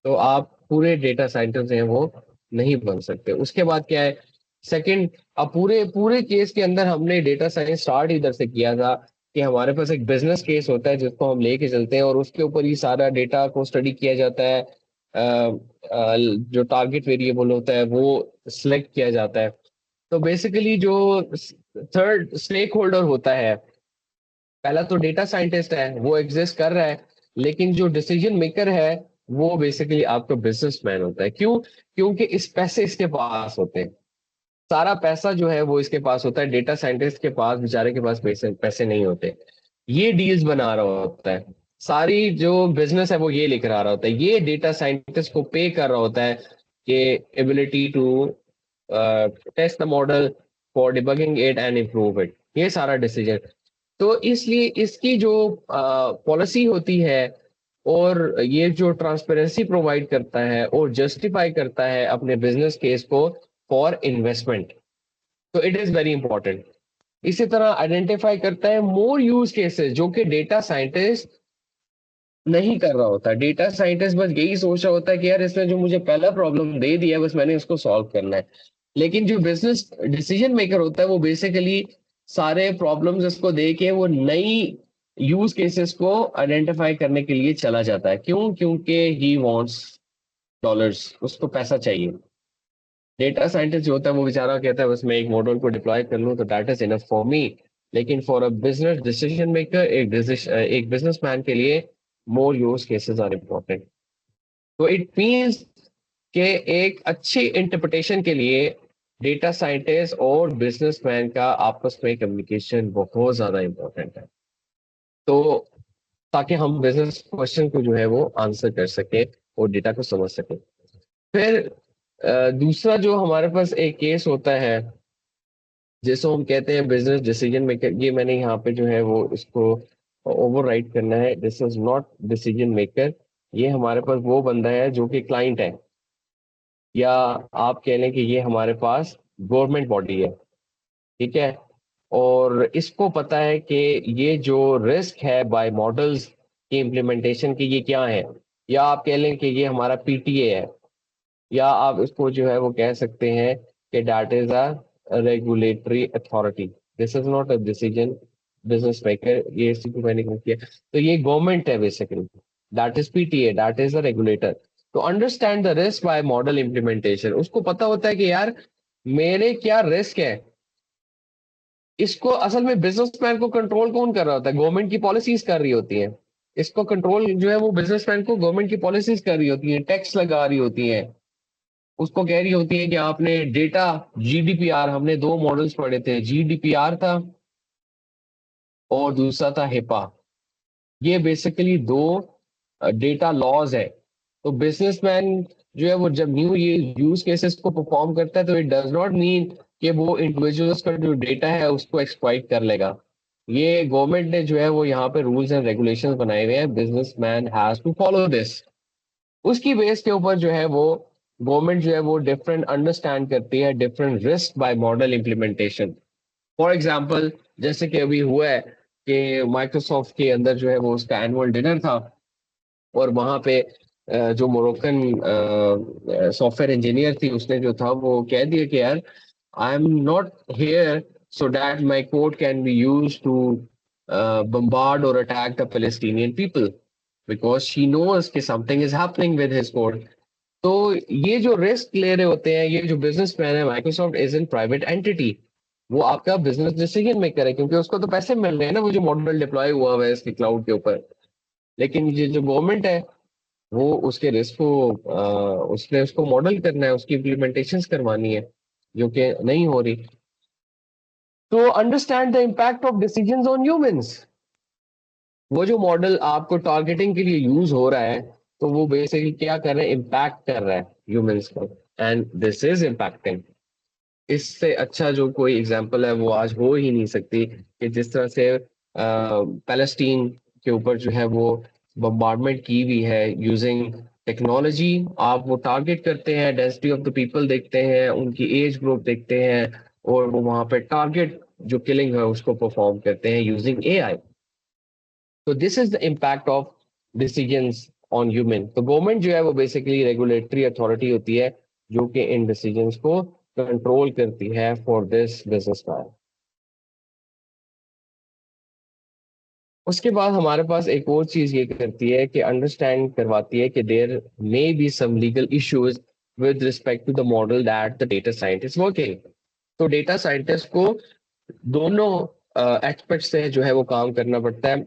तो आप पूरे डेटा साइंटिस्ट हैं वो नहीं बन सकते। उसके बाद क्या है, सेकंड, अब पूरे पूरे केस के अंदर हमने डेटा साइंस स्टार्ट इधर से किया था कि हमारे पास एक बिजनेस केस होता है जिसको हम लेके चलते हैं, और उसके ऊपर ही सारा डेटा को स्टडी किया जाता है। जो टारगेट वेरिएबल होता है वो सिलेक्ट किया जाता है। तो बेसिकली जो थर्ड स्टेक होल्डर होता है, पहला तो डेटा साइंटिस्ट है, वो एग्जिस्ट कर रहा है, लेकिन जो डिसीजन मेकर है वो बेसिकली आपका बिजनेसमैन होता है। क्यों? क्योंकि इस पैसे इसके पास होते हैं, सारा पैसा जो है वो इसके पास होता है, डेटा साइंटिस्ट के पास, बेचारे के पास पैसे पैसे नहीं होते। ये डील्स बना रहा होता है, सारी जो बिजनेस है वो ये लेकर आ रहा होता है, ये डेटा साइंटिस्ट को पे कर रहा होता है कि ability to test the model, for debugging it and improve it, ये सारा डिसीजन। तो इसलिए इसकी जो पॉलिसी होती है, और ये जो ट्रांसपेरेंसी प्रोवाइड करता है और जस्टिफाई करता है अपने बिजनेस केस को फॉर इन्वेस्टमेंट, तो इट इज वेरी इंपॉर्टेंट। इसी तरह आइडेंटिफाई करता है मोर यूज केसेस जो कि डेटा साइंटिस्ट नहीं कर रहा होता। डेटा साइंटिस्ट बस यही सोच रहा होता है कि यार इसने जो मुझे पहला प्रॉब्लम दे दिया है बस मैंने इसको सॉल्व करना है। लेकिन जो बिजनेस डिसीजन मेकर होता है वो बेसिकली सारे प्रॉब्लम्स इसको दे के वो नई यूज केसेस को आइडेंटिफाई करने के लिए चला जाता है। क्यों? क्योंकि ही वांट्स डॉलर्स, उसको पैसा चाहिए। डेटा साइंटिस्ट जो होता है वो बेचारा कहता है बस मैं एक मॉडल को डिप्लॉय कर लूं तो that is enough for me. लेकिन for a business decision maker, एक बिजनेसमैन के लिए more use cases are important. तो इट मीन्स कि एक अच्छी इंटरप्रिटेशन के लिए डेटा साइंटिस्ट और बिजनेसमैन का आपस में कम्युनिकेशन बहुत ज्यादा इम्पोर्टेंट है। तो ताकि हम बिजनेस क्वेश्चन को जो है वो आंसर कर सके और डेटा को समझ सके। फिर दूसरा जो हमारे पास एक केस होता है जिसको हम कहते हैं बिजनेस डिसीजन मेकर, ये मैंने यहाँ पे जो है वो इसको ओवर राइट करना है, this is not decision maker. ये हमारे पास वो बंदा है जो कि क्लाइंट है, या आप कह लें कि ये हमारे पास गवर्नमेंट बॉडी है। ठीक है, और इसको पता है कि ये जो रिस्क है बाय मॉडल्स की इम्प्लीमेंटेशन की ये क्या है, या आप कह लें कि ये हमारा पीटीए है, या आप इसको जो है वो कह सकते हैं कि that is a regulatory authority. This is not a decision business maker, ये इसी को मैंने क्यों किया, तो ये गवर्नमेंट है basically, that is PTA, that is a regulator. तो understand the risk by model implementation, उसको पता होता है कि यार मेरे क्या रिस्क है। इसको असल में बिजनेसमैन को कंट्रोल कौन कर रहा होता है, गवर्नमेंट की पॉलिसीज कर रही होती है। इसको कंट्रोल जो है वो बिजनेसमैन को गवर्नमेंट की पॉलिसीज कर रही होती है, टैक्स लगा रही होती है, उसको कह रही होती है कि आपने डेटा, जीडीपीआर, हमने दो मॉडल्स पढ़े थे, जीडीपीआर था और दूसरा था हिपा। ये बेसिकली दो डेटा लॉज है। तो बिजनेसमैन जो है वो जब न्यू ये यूज केसेस को परफॉर्म करता है, तो इट डज नॉट मीन कि वो इंडिविजुअल्स का जो डेटा है उसको एक्सप्लॉइट कर लेगा। ये गवर्नमेंट ने जो है वो यहाँ पे रूल्स एंड रेगुलेशंस बनाए हुए हैं, businessman has to follow this. उसकी बेस के ऊपर जो है वो गवर्नमेंट जो है वो डिफरेंट अंडरस्टैंड करती है different risk by model implementation. For example, जैसे कि अभी हुआ है कि माइक्रोसॉफ्ट के अंदर जो है वो उसका एनुअल डिनर था, और वहां पे जो मोरक्कन सॉफ्टवेयर इंजीनियर थी, उसने जो था वो कह दिया कि यार I am not here so that my code can be used to bombard or attack the Palestinian people, because she knows कि something is happening with his code. तो ये जो रिस्क ले रहे होते हैं, ये जो बिजनेसमैन है, Microsoft is in private entity, वो आपका बिजनेस डिसीजन मेकर है, क्योंकि उसको तो पैसे मिल रहे हैं ना, वो जो मॉडल डिप्लॉय हुआ है इसके क्लाउड के ऊपर। लेकिन ये जो गवर्नमेंट है, वो उसके रिस्क को उसने उसको मॉडल करना है, उसकी इम्प्लीमेंटेशंस करवानी है, जो कि नहीं हो रही। तो understand the impact of decisions on humans. वो जो मॉडल आपको टारगेटिंग के लिए यूज हो रहा है, तो वो बेसिकली क्या कर रहा है, इम्पैक्ट कर रहा है ह्यूमंस को, एंड दिस इज इम्पैक्टिंग। इससे अच्छा जो कोई एग्जांपल है वो आज हो ही नहीं सकती, कि जिस तरह से पैलेस्टीन के ऊपर जो है वो बम्बार्डमेंट की हुई है यूजिंग टेक्नोलॉजी। आप वो टारगेट करते हैं, डेंसिटी ऑफ द पीपल देखते हैं, उनकी एज ग्रुप देखते हैं, और वो वहां पे टारगेट जो किलिंग है उसको परफॉर्म करते हैं यूजिंग एआई। तो this is the impact of decisions on human. तो गवर्नमेंट जो है वो बेसिकली रेगुलेटरी अथॉरिटी होती है, जो कि इन डिसीजंस को कंट्रोल करती है फॉर दिस बिजनेस मैन। उसके बाद हमारे पास एक और चीज ये करती है कि अंडरस्टैंड करवाती है कि there may be some legal issues with respect to the model that the data scientist working. तो डेटा साइंटिस्ट को दोनों एस्पेक्ट से जो है वो काम करना पड़ता है।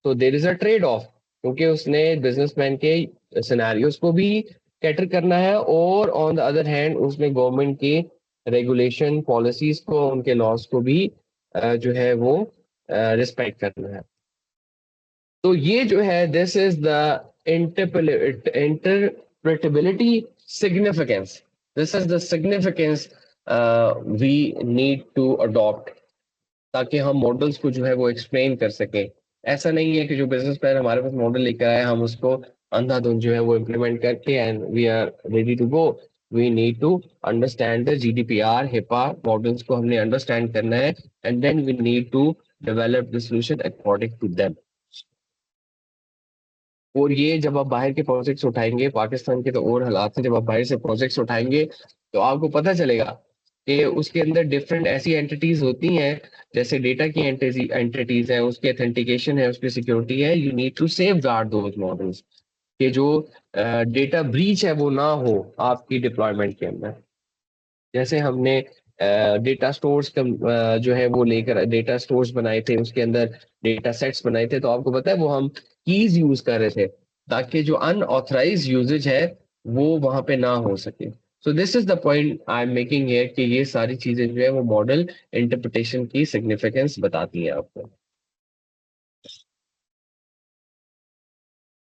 तो there is a trade off, क्योंकि उसने बिजनेसमैन के सिनेरियोज को भी कैटर करना है, और ऑन द अदर हैंड उसने गवर्नमेंट के रेगुलेशन पॉलिसीज को, उनके लॉस को भी जो है वो रिस्पेक्ट करना है। तो ये जो है this is the interpretability significance, this is the significance we need to adopt, ताकि हम मॉडल्स को जो है वो एक्सप्लेन कर सकें। ऐसा नहीं है कि जो बिजनेस प्लान हमारे पास मॉडल लेकर आए हम उसको अंधाधुंध जो है वो इम्प्लीमेंट करके and we are ready to go. We need to understand the GDPR HIPAA models को हमने अंडरस्टैंड करना है, and then we need to develop the solution according to them. और ये जब आप बाहर के प्रोजेक्ट्स उठाएंगे, पाकिस्तान के तो और हालात हैं, जब आप बाहर से प्रोजेक्ट्स उठाएंगे तो आपको पता चलेगा कि उसके अंदर डिफरेंट ऐसी एंटिटीज होती हैं, जैसे डेटा की एंटिटीज है, उसकी अथेंटिकेशन है, उसकी सिक्योरिटी है। You need to safeguard those models, कि जो डेटा ब्रीच है वो ना हो आपकी डिप्लॉयमेंट के अंदर। जैसे हमने डेटा स्टोर्स जो है वो लेकर डेटा स्टोर्स बनाए थे, उसके अंदर डेटा सेट्स बनाए थे, तो आपको पता है वो हम कीज यूज कर रहे थे, ताकि जो अनऑथराइज यूजेज है वो वहां पे ना हो सके। सो this is the point I am making here, कि ये सारी चीजें जो है वो मॉडल इंटरप्रिटेशन की सिग्निफिकेंस बताती है आपको।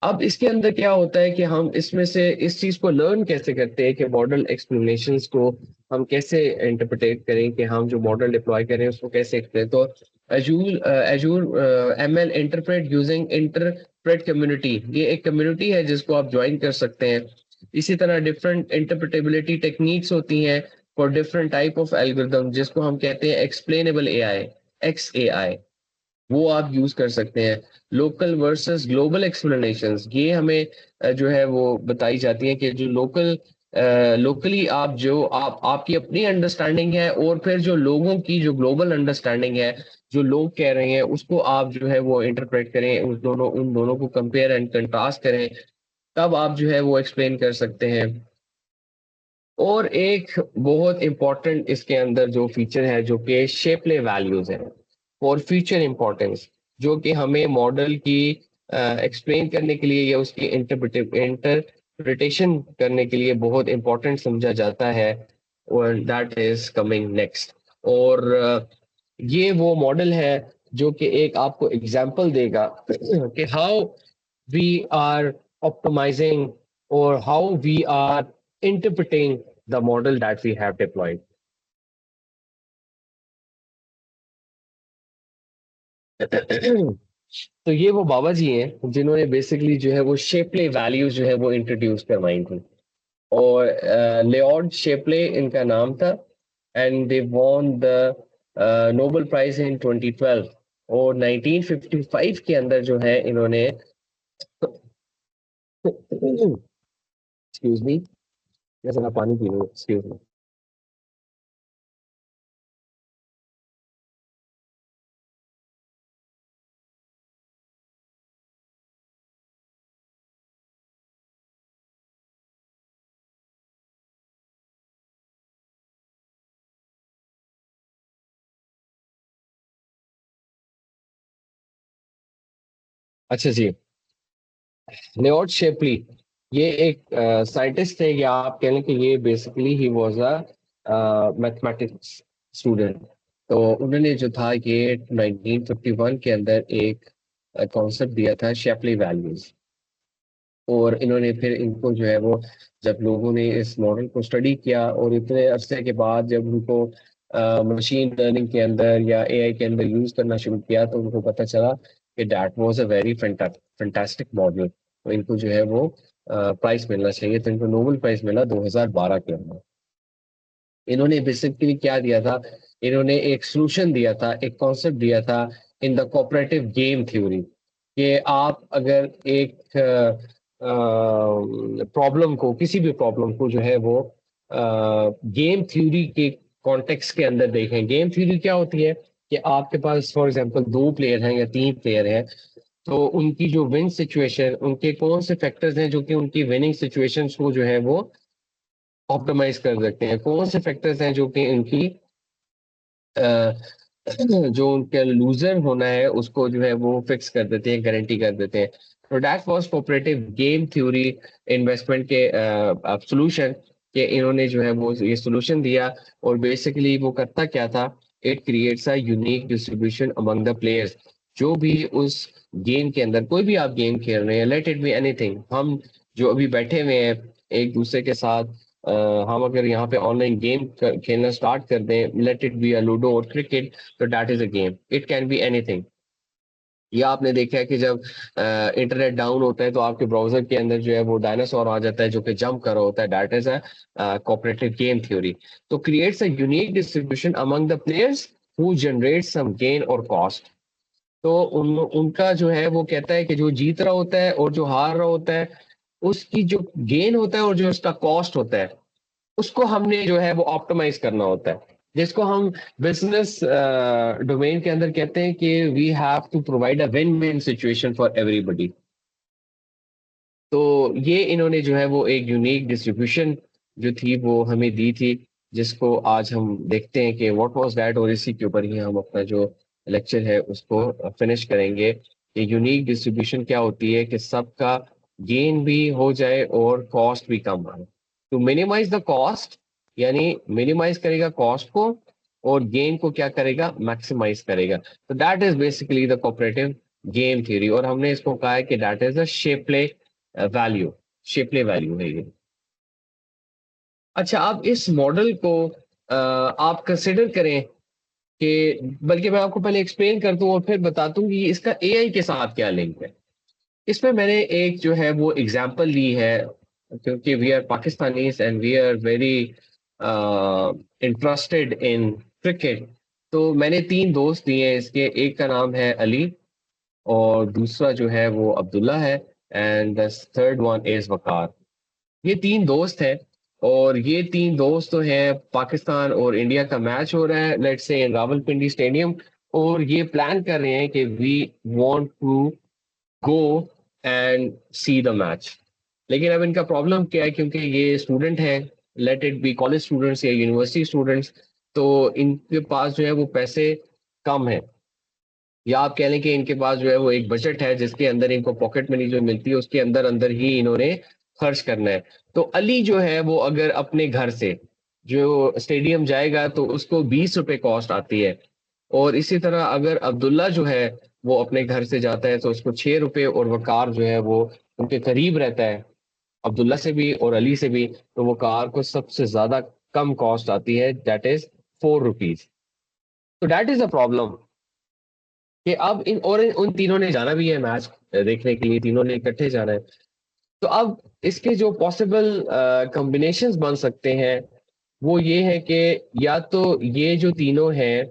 अब इसके अंदर क्या होता है कि हम इसमें से इस चीज को लर्न कैसे करते हैं, कि मॉडल एक्सप्लेनेशंस को हम कैसे इंटरप्रेट करें, कि हम जो मॉडल डिप्लॉय करें उसको कैसे करें। तो Azure ML interpret using interpret community, ये एक कम्युनिटी है जिसको आप ज्वाइन कर सकते हैं। इसी तरह डिफरेंट इंटरप्रेटेबिलिटी टेक्निक्स होती हैं for different type of algorithm, जिसको हम कहते हैं एक्सप्लेनेबल एआई। XAI, वो आप यूज कर सकते हैं। लोकल वर्सेस ग्लोबल एक्सप्लेनेशंस, ये हमें जो है वो बताई जाती है कि जो लोकली आप जो आपकी अपनी अंडरस्टैंडिंग है, और फिर जो लोगों की जो ग्लोबल अंडरस्टैंडिंग है, जो लोग कह रहे हैं उसको आप जो है वो इंटरप्रेट करें, उन दोनों को कंपेयर एंड कंट्रास्ट करें, तब आप जो है वो एक्सप्लेन कर सकते हैं। और एक बहुत इंपॉर्टेंट इसके अंदर जो फीचर है जो कि शेपले वैल्यूज है फॉर फ्यूचर इंपॉर्टेंस, जो कि हमें मॉडल की एक्सप्लेन करने के लिए या उसकी इंटरप्रिटेशन करने के लिए बहुत इंपॉर्टेंट समझा जाता है, और दैट इज कमिंग नेक्स्ट। और ये वो मॉडल है जो कि एक आपको एग्जांपल देगा कि how we are optimizing or how we are interpreting the model that we have deployed. तो ये वो बाबा जी हैं जिन्होंने बेसिकली जो है वो शेपले वैल्यूज जो है वो इंट्रोड्यूस करवाई थी। और लेऑर्ड शेपले इनका नाम था, and they won the Nobel prize in 2012। और 1955 के अंदर जो है इन्होंने एक्सक्यूज मी, मैं जरा पानी पी लूं, एक्सक्यूज मी। अच्छा जी, लेऑर्ड शेपली ये एक साइंटिस्ट है, या आप कह लें कि ये basically he was a mathematics student. तो उन्होंने जो था ये 1951 के अंदर एक कॉन्सेप्ट दिया था, शेपली वैल्यूज। और इन्होंने फिर इनको जो है वो, जब लोगों ने इस मॉडल को स्टडी किया और इतने अरसे के बाद जब उनको मशीन लर्निंग के अंदर या एआई के अंदर यूज करना शुरू किया, तो उनको पता चला कि that was a very fantastic model. तो इनको जो है वो प्राइज मिलना चाहिए, तो इनको नोबेल प्राइज मिला 2012 के अंदर। इन्होंने बेसिकली क्या दिया था, इन्होंने एक सोल्यूशन दिया था, एक कॉन्सेप्ट दिया था in the cooperative game theory, कि आप अगर एक प्रॉब्लम को, किसी भी प्रॉब्लम को जो है वो गेम थ्योरी के कॉन्टेक्स्ट के अंदर देखें। गेम थ्योरी क्या होती है कि आपके पास फॉर एग्जांपल दो प्लेयर हैं या तीन प्लेयर हैं, तो उनकी जो विन सिचुएशन, उनके कौन से फैक्टर्स हैं जो कि उनकी विनिंग सिचुएशंस को जो है वो ऑप्टिमाइज कर सकते हैं, कौन से फैक्टर्स हैं जो कि इनकी अ, जो उनके लूजर होना है उसको जो है वो फिक्स कर देते हैं, गारंटी कर देते हैं। तो that was cooperative game theory investment के सॉल्यूशन, के इन्होंने जो है वो ये सॉल्यूशन दिया। और बेसिकली वो करता क्या था, it creates a unique distribution among the players. जो भी उस गेम के अंदर, कोई भी आप गेम खेल रहे हैं, लेट इट बी एनीथिंग, हम जो अभी बैठे हुए हैं एक दूसरे के साथ, अ, हम अगर यहाँ पे ऑनलाइन गेम खेलना स्टार्ट कर दें, let it be a ludo और क्रिकेट, तो that is a game, it can be anything. या आपने देखा है कि जब इंटरनेट डाउन होता है तो आपके ब्राउजर के अंदर जो है वो डायनासोर आ जाता है जो कि जंप कर रहा होता है, that is a cooperative game theory. तो creates a unique distribution among the players who generate some gain और कॉस्ट। तो उनका जो है वो कहता है कि जो जीत रहा होता है और जो हार रहा होता है, उसकी जो गेन होता है और जो उसका कॉस्ट होता है, उसको हमने जो है वो ऑप्टिमाइज करना होता है, जिसको हम बिजनेस डोमेन के अंदर कहते हैं कि we have to provide a win win situation for everybody. तो ये इन्होंने जो है वो एक यूनिक डिस्ट्रीब्यूशन जो थी वो हमें दी थी, जिसको आज हम देखते हैं कि व्हाट वाज दैट, और इसी के ऊपर ही हम अपना जो लेक्चर है उसको फिनिश करेंगे। ये यूनिक डिस्ट्रीब्यूशन क्या होती है कि सबका गेन भी हो जाए और कॉस्ट भी कम आए। टू मिनिमाइज द कॉस्ट, यानी मिनिमाइज करेगा कॉस्ट को, और गेन को क्या करेगा, मैक्सिमाइज करेगा। तो that is basically the cooperative game theory, और हमने इसको कहा है कि that is a Shapley value, Shapley value है ये। अच्छा, आप इस मॉडल को आप कंसिडर करें कि, बल्कि मैं आपको पहले एक्सप्लेन कर दूं और फिर बता दूं कि इसका एआई के साथ क्या लिंक है। इसमें मैंने एक जो है वो एग्जांपल ली है, क्योंकि we are Pakistanis and we are very interested in cricket. तो मैंने 3 दोस्त दिए हैं इसके, एक का नाम है अली और दूसरा जो है वो अब्दुल्ला है and the third one is Waqar. ये 3 दोस्त हैं और ये 3 दोस्त तो हैं, पाकिस्तान और इंडिया का मैच हो रहा है let's say in Rawalpindi stadium, और ये प्लान कर रहे हैं कि we want to go and see the match. लेकिन अब इनका प्रॉब्लम क्या है, क्योंकि ये स्टूडेंट हैं, let it be college students या यूनिवर्सिटी स्टूडेंट्स, तो इनके पास जो है वो पैसे कम है, या आप कह लें कि इनके पास जो है वो एक बजट है जिसके अंदर इनको पॉकेट मनी जो मिलती है उसके अंदर अंदर ही इन्होंने खर्च करना है। तो अली जो है वो अगर अपने घर से जो स्टेडियम जाएगा तो उसको 20 रुपए कॉस्ट आती है, और इसी तरह अगर अब्दुल्ला जो है वो अपने घर से जाता है तो उसको 6 रुपए, और वकार जो है वो उनके करीब रहता है अब्दुल्ला से भी और अली से भी, तो वो कार को सबसे ज्यादा कम कॉस्ट आती है, दैट इज 4 रुपीज। तो दैट इज अ प्रॉब्लम कि अब उन तीनों ने जाना भी है मैच देखने के लिए, तीनों ने इकट्ठे जाना है। तो अब इसके जो पॉसिबल कॉम्बिनेशंस बन सकते हैं वो ये है कि या तो ये जो तीनों हैं,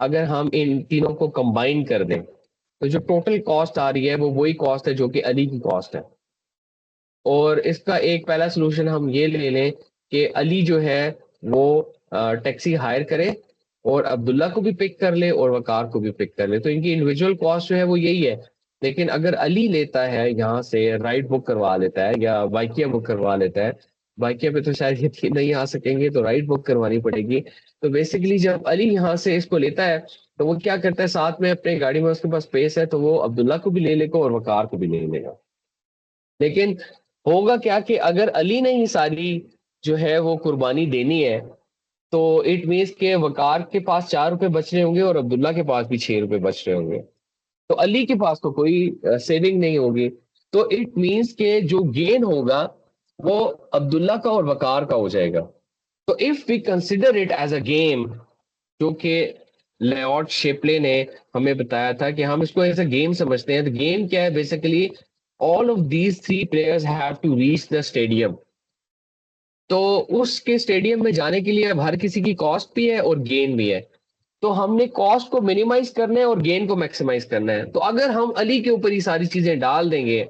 अगर हम इन तीनों को कंबाइन कर दें तो जो टोटल कॉस्ट आ रही है वो वही कॉस्ट है जो कि अली की कॉस्ट है। और इसका एक पहला सोल्यूशन हम ये ले लें कि अली जो है वो टैक्सी हायर करे और अब्दुल्ला को भी पिक कर ले और वकार को भी पिक कर ले, तो इनकी इंडिविजुअल कॉस्ट जो है वो यही है। लेकिन अगर अली लेता है यहाँ से राइड बुक करवा लेता है या बाइकिया बुक करवा लेता है, बाइकिया पे तो शायद ये तीन नहीं आ सकेंगे तो राइड बुक करवानी पड़ेगी। तो बेसिकली जब अली यहाँ से इसको लेता है तो वो क्या करता है, साथ में अपने गाड़ी में उसके पास स्पेस है तो वो अब्दुल्ला को भी ले लेगा और वकार को भी ले लेगा। लेकिन होगा क्या कि अगर अली ने ही सारी जो है वो कुर्बानी देनी है तो इट मीन्स के वकार के पास 4 रुपए बच रहे होंगे और अब्दुल्ला के पास भी 6 रुपए बच रहे होंगे, तो अली के पास तो कोई सेविंग नहीं होगी। तो इट मीन्स के जो गेन होगा वो अब्दुल्ला का और वकार का हो जाएगा। तो if we consider it as a game, जो कि लेऑट शेपले ने हमें बताया था कि हम इसको एज अ गेम समझते हैं, तो गेम क्या है basically, all of these 3 players have to reach the stadium. तो उसके स्टेडियम में जाने के लिए अब हर किसी की कॉस्ट भी है और गेन भी है, तो हमने कॉस्ट को मिनिमाइज करना है और गेन को मैक्सिमाइज करना है। तो अगर हम अली के ऊपर ये सारी चीजें डाल देंगे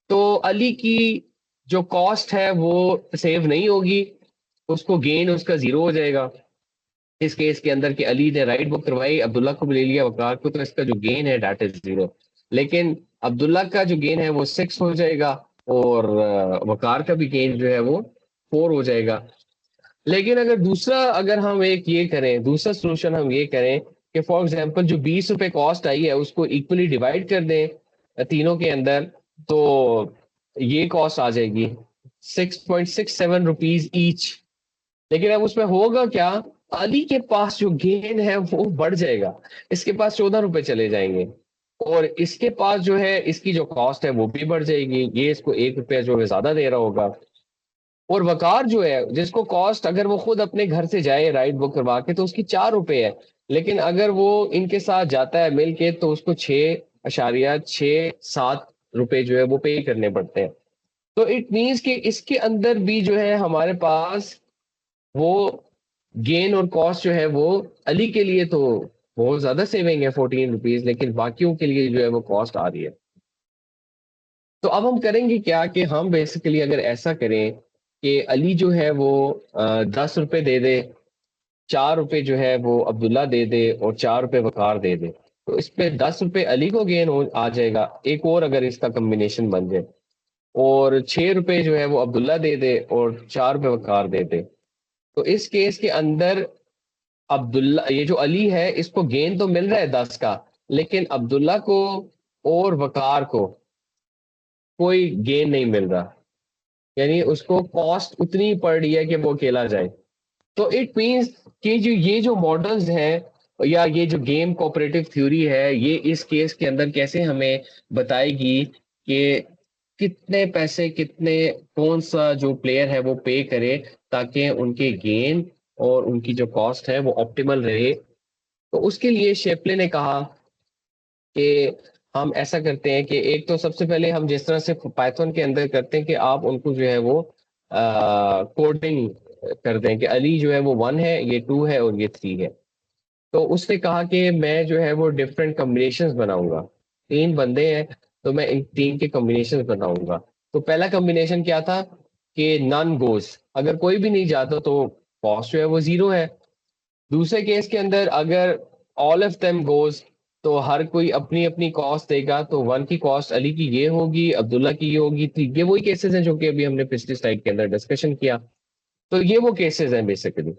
तो अली की जो कॉस्ट है वो सेव नहीं होगी, उसको गेन उसका जीरो हो जाएगा। इस केस के अंदर कि अली ने राइड बुक करवाई, अब्दुल्ला को भी ले लिया वकार को, तो इसका जो गेन है दैट इज जीरो। लेकिन अब्दुल्ला का जो गेन है वो 6 हो जाएगा और वकार का भी गेन जो है वो 4 हो जाएगा। लेकिन अगर दूसरा, अगर हम एक ये करें, दूसरा सोल्यूशन हम ये करें कि फॉर एग्जांपल जो 20 रुपए कॉस्ट आई है उसको इक्वली डिवाइड कर दें तीनों के अंदर, तो ये कॉस्ट आ जाएगी 6.67 रुपीज ईच। लेकिन अब उसमें होगा क्या, अली के पास जो गेन है वो बढ़ जाएगा, इसके पास 14 रुपए चले जाएंगे, और इसके पास जो है इसकी जो कॉस्ट है वो भी बढ़ जाएगी, ये इसको 1 रुपया जो है ज्यादा दे रहा होगा। और वकार जो है जिसको कॉस्ट, अगर वो खुद अपने घर से जाए राइड बुक करवा के तो उसकी 4 रुपए है, लेकिन अगर वो इनके साथ जाता है मिल के तो उसको 6.67 रुपए जो है वो पे करने पड़ते हैं। तो इट मीन्स कि इसके अंदर भी जो है हमारे पास वो गेन और कॉस्ट जो है वो अली के लिए तो बहुत ज्यादा सेविंग है 14 रुपीज, लेकिन बाकियों के लिए जो है वो कॉस्ट आ रही है। तो अब हम करेंगे क्या कि हम बेसिकली अगर ऐसा करें कि अली जो है वो 10 रुपए दे दे, 4 रुपए जो है वो अब्दुल्ला दे दे और 4 रुपए वकार दे दे, तो इस पे 10 रुपए अली को गेन हो आ जाएगा, एक और अगर इसका कम्बिनेशन बन जाए, और 6 रुपए जो है वो अब्दुल्ला दे दे और 4 रुपए वकार दे दे। तो इस केस के अंदर अब्दुल्ला, ये जो अली है इसको गेन तो मिल रहा है 10 का, लेकिन अब्दुल्ला को और वकार को कोई गेन नहीं मिल रहा, यानी उसको कॉस्ट उतनी ही पड़ रही है कि वो अकेला जाए। तो इट मीन्स कि जो ये जो मॉडल्स हैं या ये जो गेम कोऑपरेटिव थ्योरी है, ये इस केस के अंदर कैसे हमें बताएगी कि कितने पैसे, कितने, कौन सा जो प्लेयर है वो पे करे ताकि उनके गेन और उनकी जो कॉस्ट है वो ऑप्टिमल रहे। तो उसके लिए शेपले ने कहा कि हम ऐसा करते हैं कि एक तो सबसे पहले हम जिस तरह से पाइथन के अंदर करते हैं कि आप उनको जो है वो कोडिंग कर दें कि अली जो है वो 1 है, ये 2 है और ये 3 है। तो उसने कहा कि मैं जो है वो डिफरेंट कॉम्बिनेशंस बनाऊंगा। 3 बंदे हैं, तो मैं इन 3 के कॉम्बिनेशंस बनाऊंगा। तो पहला कॉम्बिनेशन क्या था कि नन गोज, अगर कोई भी नहीं जाता तो कॉस्ट जो है वो 0 है। दूसरे केस के अंदर अगर ऑल ऑफ देम गोज, तो हर कोई अपनी अपनी कॉस्ट देगा, तो 1 की कॉस्ट अली की ये होगी, अब्दुल्ला की ये होगी। तो ये वही केसेस हैं जो कि अभी हमने पिछली स्लाइड के अंदर डिस्कशन किया। तो ये वो केसेस हैं बेसिकली।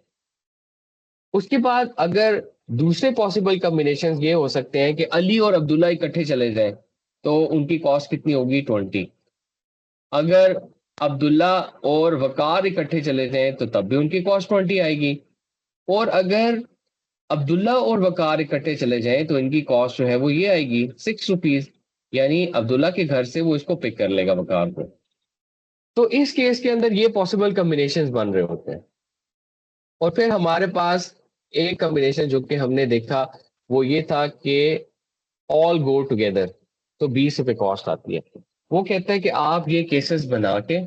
उसके बाद अगर दूसरे पॉसिबल कॉम्बिनेशन ये हो सकते हैं कि अली और अब्दुल्ला इकट्ठे चले जाएं, तो उनकी कॉस्ट कितनी होगी, 20। अगर अब्दुल्ला और वकार इकट्ठे चले जाएं तो तब भी उनकी कॉस्ट 20 आएगी। और अगर अब्दुल्ला और वकार इकट्ठे चले जाएं तो इनकी कॉस्ट जो है वो ये आएगी, ₹6। यानी अब्दुल्ला के घर से वो इसको पिक कर लेगा वकार को। तो इस केस के अंदर ये पॉसिबल कॉम्बिनेशंस बन रहे होते हैं। और फिर हमारे पास एक कॉम्बिनेशन जो कि हमने देखा वो ये था कि ऑल गो टुगेदर, तो ₹20 कॉस्ट आती है। वो कहता है कि आप ये केसेस बना के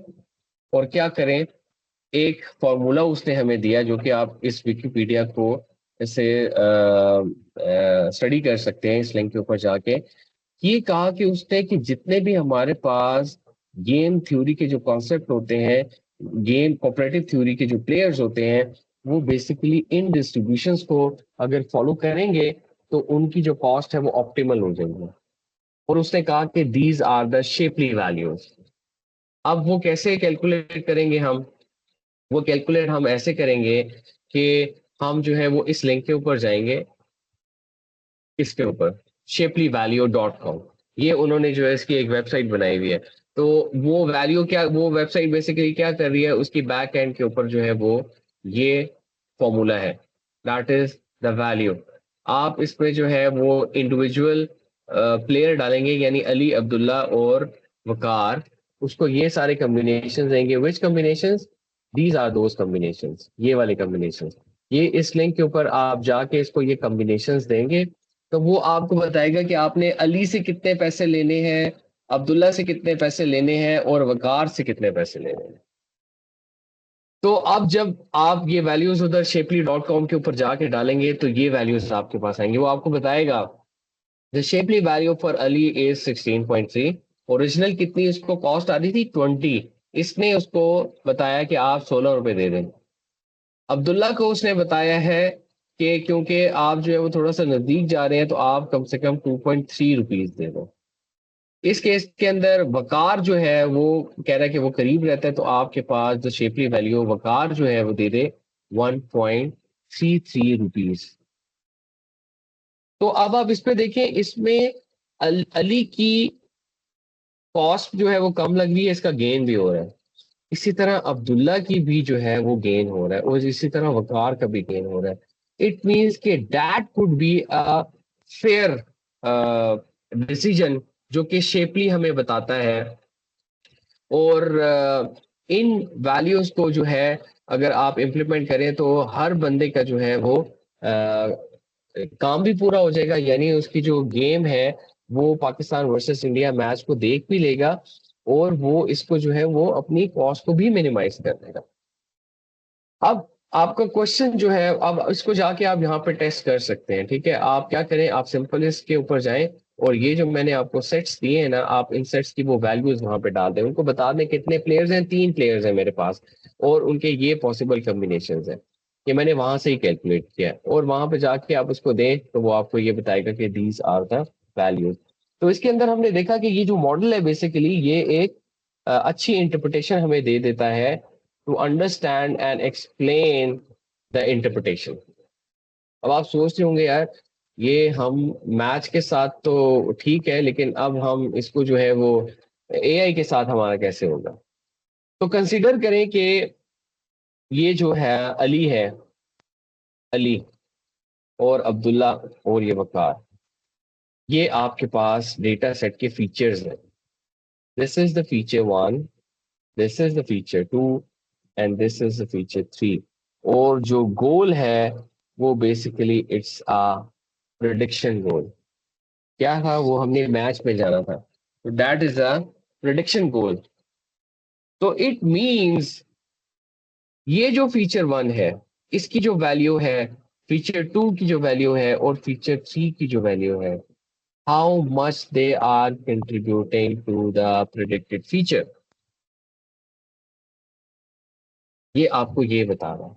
और क्या करें, एक फॉर्मूला उसने हमें दिया जो कि आप इस विकिपीडिया को इसे स्टडी कर सकते हैं इस लिंक के ऊपर जाके। ये कहा कि उसने कि जितने भी हमारे पास गेम थ्योरी के जो कॉन्सेप्ट होते हैं, गेम कोऑपरेटिव थ्योरी के जो प्लेयर्स होते हैं, वो बेसिकली इन डिस्ट्रीब्यूशंस को अगर फॉलो करेंगे तो उनकी जो कॉस्ट है वो ऑप्टिमल हो जाएगी। और उसने कहा कि these are the shapely values. अब वो कैसे कैलकुलेट करेंगे वो कैलकुलेट हम ऐसे करेंगे कि हम जो है वो इस लिंक के ऊपर जाएंगे, इसके ऊपर shapleyvalue.com। ये उन्होंने जो है इसकी एक वेबसाइट बनाई हुई है। तो वो वैल्यू क्या, वो वेबसाइट बेसिकली क्या कर रही है, उसकी बैक एंड के ऊपर जो है वो ये फॉर्मूला है, दैट इज द वैल्यू। आप इसमें जो है वो इंडिविजुअल प्लेयर डालेंगे, यानी अली, अब्दुल्ला और वकार, उसको ये सारे कॉम्बिनेशन देंगे। Which combination, these are those combination, ये वाले कॉम्बिनेशन। ये इस लिंक के ऊपर आप जाके इसको ये कॉम्बिनेशंस देंगे, तो वो आपको बताएगा कि आपने अली से कितने पैसे लेने हैं, अब्दुल्ला से कितने पैसे लेने हैं और वकार से कितने पैसे लेने हैं। तो अब जब आप ये वैल्यूज उधर शेपली.com के ऊपर जाके डालेंगे तो ये वैल्यूज आपके पास आएंगे। वो आपको बताएगा the Shapley value for Ali is 16.3। Original कितनी उसको कॉस्ट आ रही थी, 20। इसने उसको बताया कि आप ₹16 दे दें। अब्दुल्ला को उसने बताया है कि क्योंकि आप जो है वो थोड़ा सा नजदीक जा रहे हैं तो आप कम से कम ₹2.3 दे दो। इस केस के अंदर वकार जो है वो कह रहा है कि वो करीब रहता है, तो आपके पास जो शेपली वैल्यू वकार जो है वो दे दे ₹1.33। तो अब आप इस पे देखें, इसमें अली की कॉस्ट जो है वो कम लग रही है, इसका गेन भी हो रहा है। इसी तरह अब्दुल्ला की भी जो है वो गेन हो रहा है, और इसी तरह वकार का भी गेन हो रहा है। इट मीन्स के that could be a fair decision, जो कि शेपली हमें बताता है। और इन वैल्यूज को जो है अगर आप इम्प्लीमेंट करें तो हर बंदे का जो है वो काम भी पूरा हो जाएगा, यानी उसकी जो गेम है वो पाकिस्तान वर्सेस इंडिया मैच को देख भी लेगा, और वो इसको जो है वो अपनी कॉस्ट को भी मिनिमाइज कर देगा। अब आपका क्वेश्चन जो है, अब इसको जाके आप यहाँ पे टेस्ट कर सकते हैं। ठीक है, आप क्या करें, आप सिंपल इसके ऊपर जाएं और ये जो मैंने आपको सेट्स दिए हैं ना, आप इन सेट्स की वो वैल्यूज वहां पे डाल दें, उनको बता दें कितने प्लेयर्स हैं, 3 प्लेयर्स हैं मेरे पास, और उनके ये पॉसिबल कॉम्बिनेशन हैं। ये मैंने वहां से ही कैलकुलेट किया है, और वहां पे जाके आप उसको दें तो वो आपको ये बताएगा कि दीज आर द वैल्यूज। तो इसके अंदर हमने देखा कि ये जो मॉडल है बेसिकली ये एक अच्छी इंटरप्रिटेशन हमें दे देता है to understand and explain the interpretation. अब आप सोच रहे होंगे यार, ये हम मैच के साथ तो ठीक है, लेकिन अब हम इसको जो है वो एआई के साथ हमारा कैसे होगा। तो कंसीडर करें कि ये जो है अली है, अली और अब्दुल्ला और ये वकार, ये आपके पास डेटा सेट के फीचर्स हैं। This is the feature 1, this is the feature 2 and this is the feature 3। और जो गोल है वो बेसिकली इट्स अ प्रिडिक्शन गोल। क्या था वो, हमने मैच में जाना था, तो दैट इज अ प्रिडिक्शन गोल। तो इट मींस ये जो फीचर 1 है, इसकी जो वैल्यू है फीचर 2 की जो वैल्यू है और फीचर 3 की जो वैल्यू है, how much they are contributing to the predicted feature, ये आपको ये बता रहा है।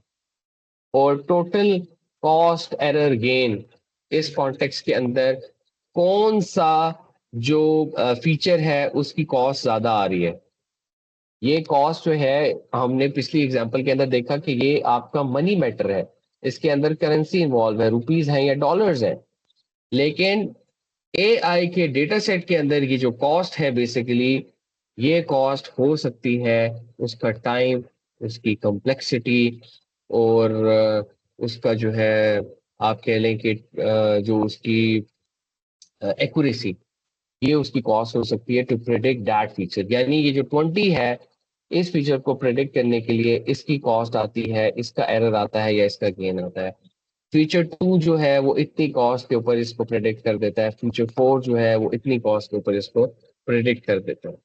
और टोटल कॉस्ट एरर गेन, इस कॉन्टेक्स्ट के अंदर कौन सा जो फीचर है उसकी कॉस्ट ज्यादा आ रही है। ये कॉस्ट जो है, हमने पिछली एग्जांपल के अंदर देखा कि ये आपका मनी मैटर है, इसके अंदर करेंसी इन्वॉल्व है, रुपीज हैं या डॉलर्स है। लेकिन एआई के डेटा सेट के अंदर ये जो कॉस्ट है बेसिकली, ये कॉस्ट हो सकती है उसका टाइम, उसकी कॉम्प्लेक्सिटी, और उसका जो है आप कह लें कि जो उसकी एक्यूरेसी, ये उसकी कॉस्ट हो सकती है टू प्रिडिक्ट दैट फीचर। यानी ये जो 20 है, इस फीचर को प्रिडिक्ट करने के लिए इसकी कॉस्ट आती है, इसका एरर आता है या इसका गेन आता है। फीचर 2 जो है वो इतनी कॉस्ट के ऊपर इसको प्रिडिक्ट कर देता है, फीचर 4 जो है वो इतनी कॉस्ट के ऊपर इसको प्रिडिक्ट कर देता है।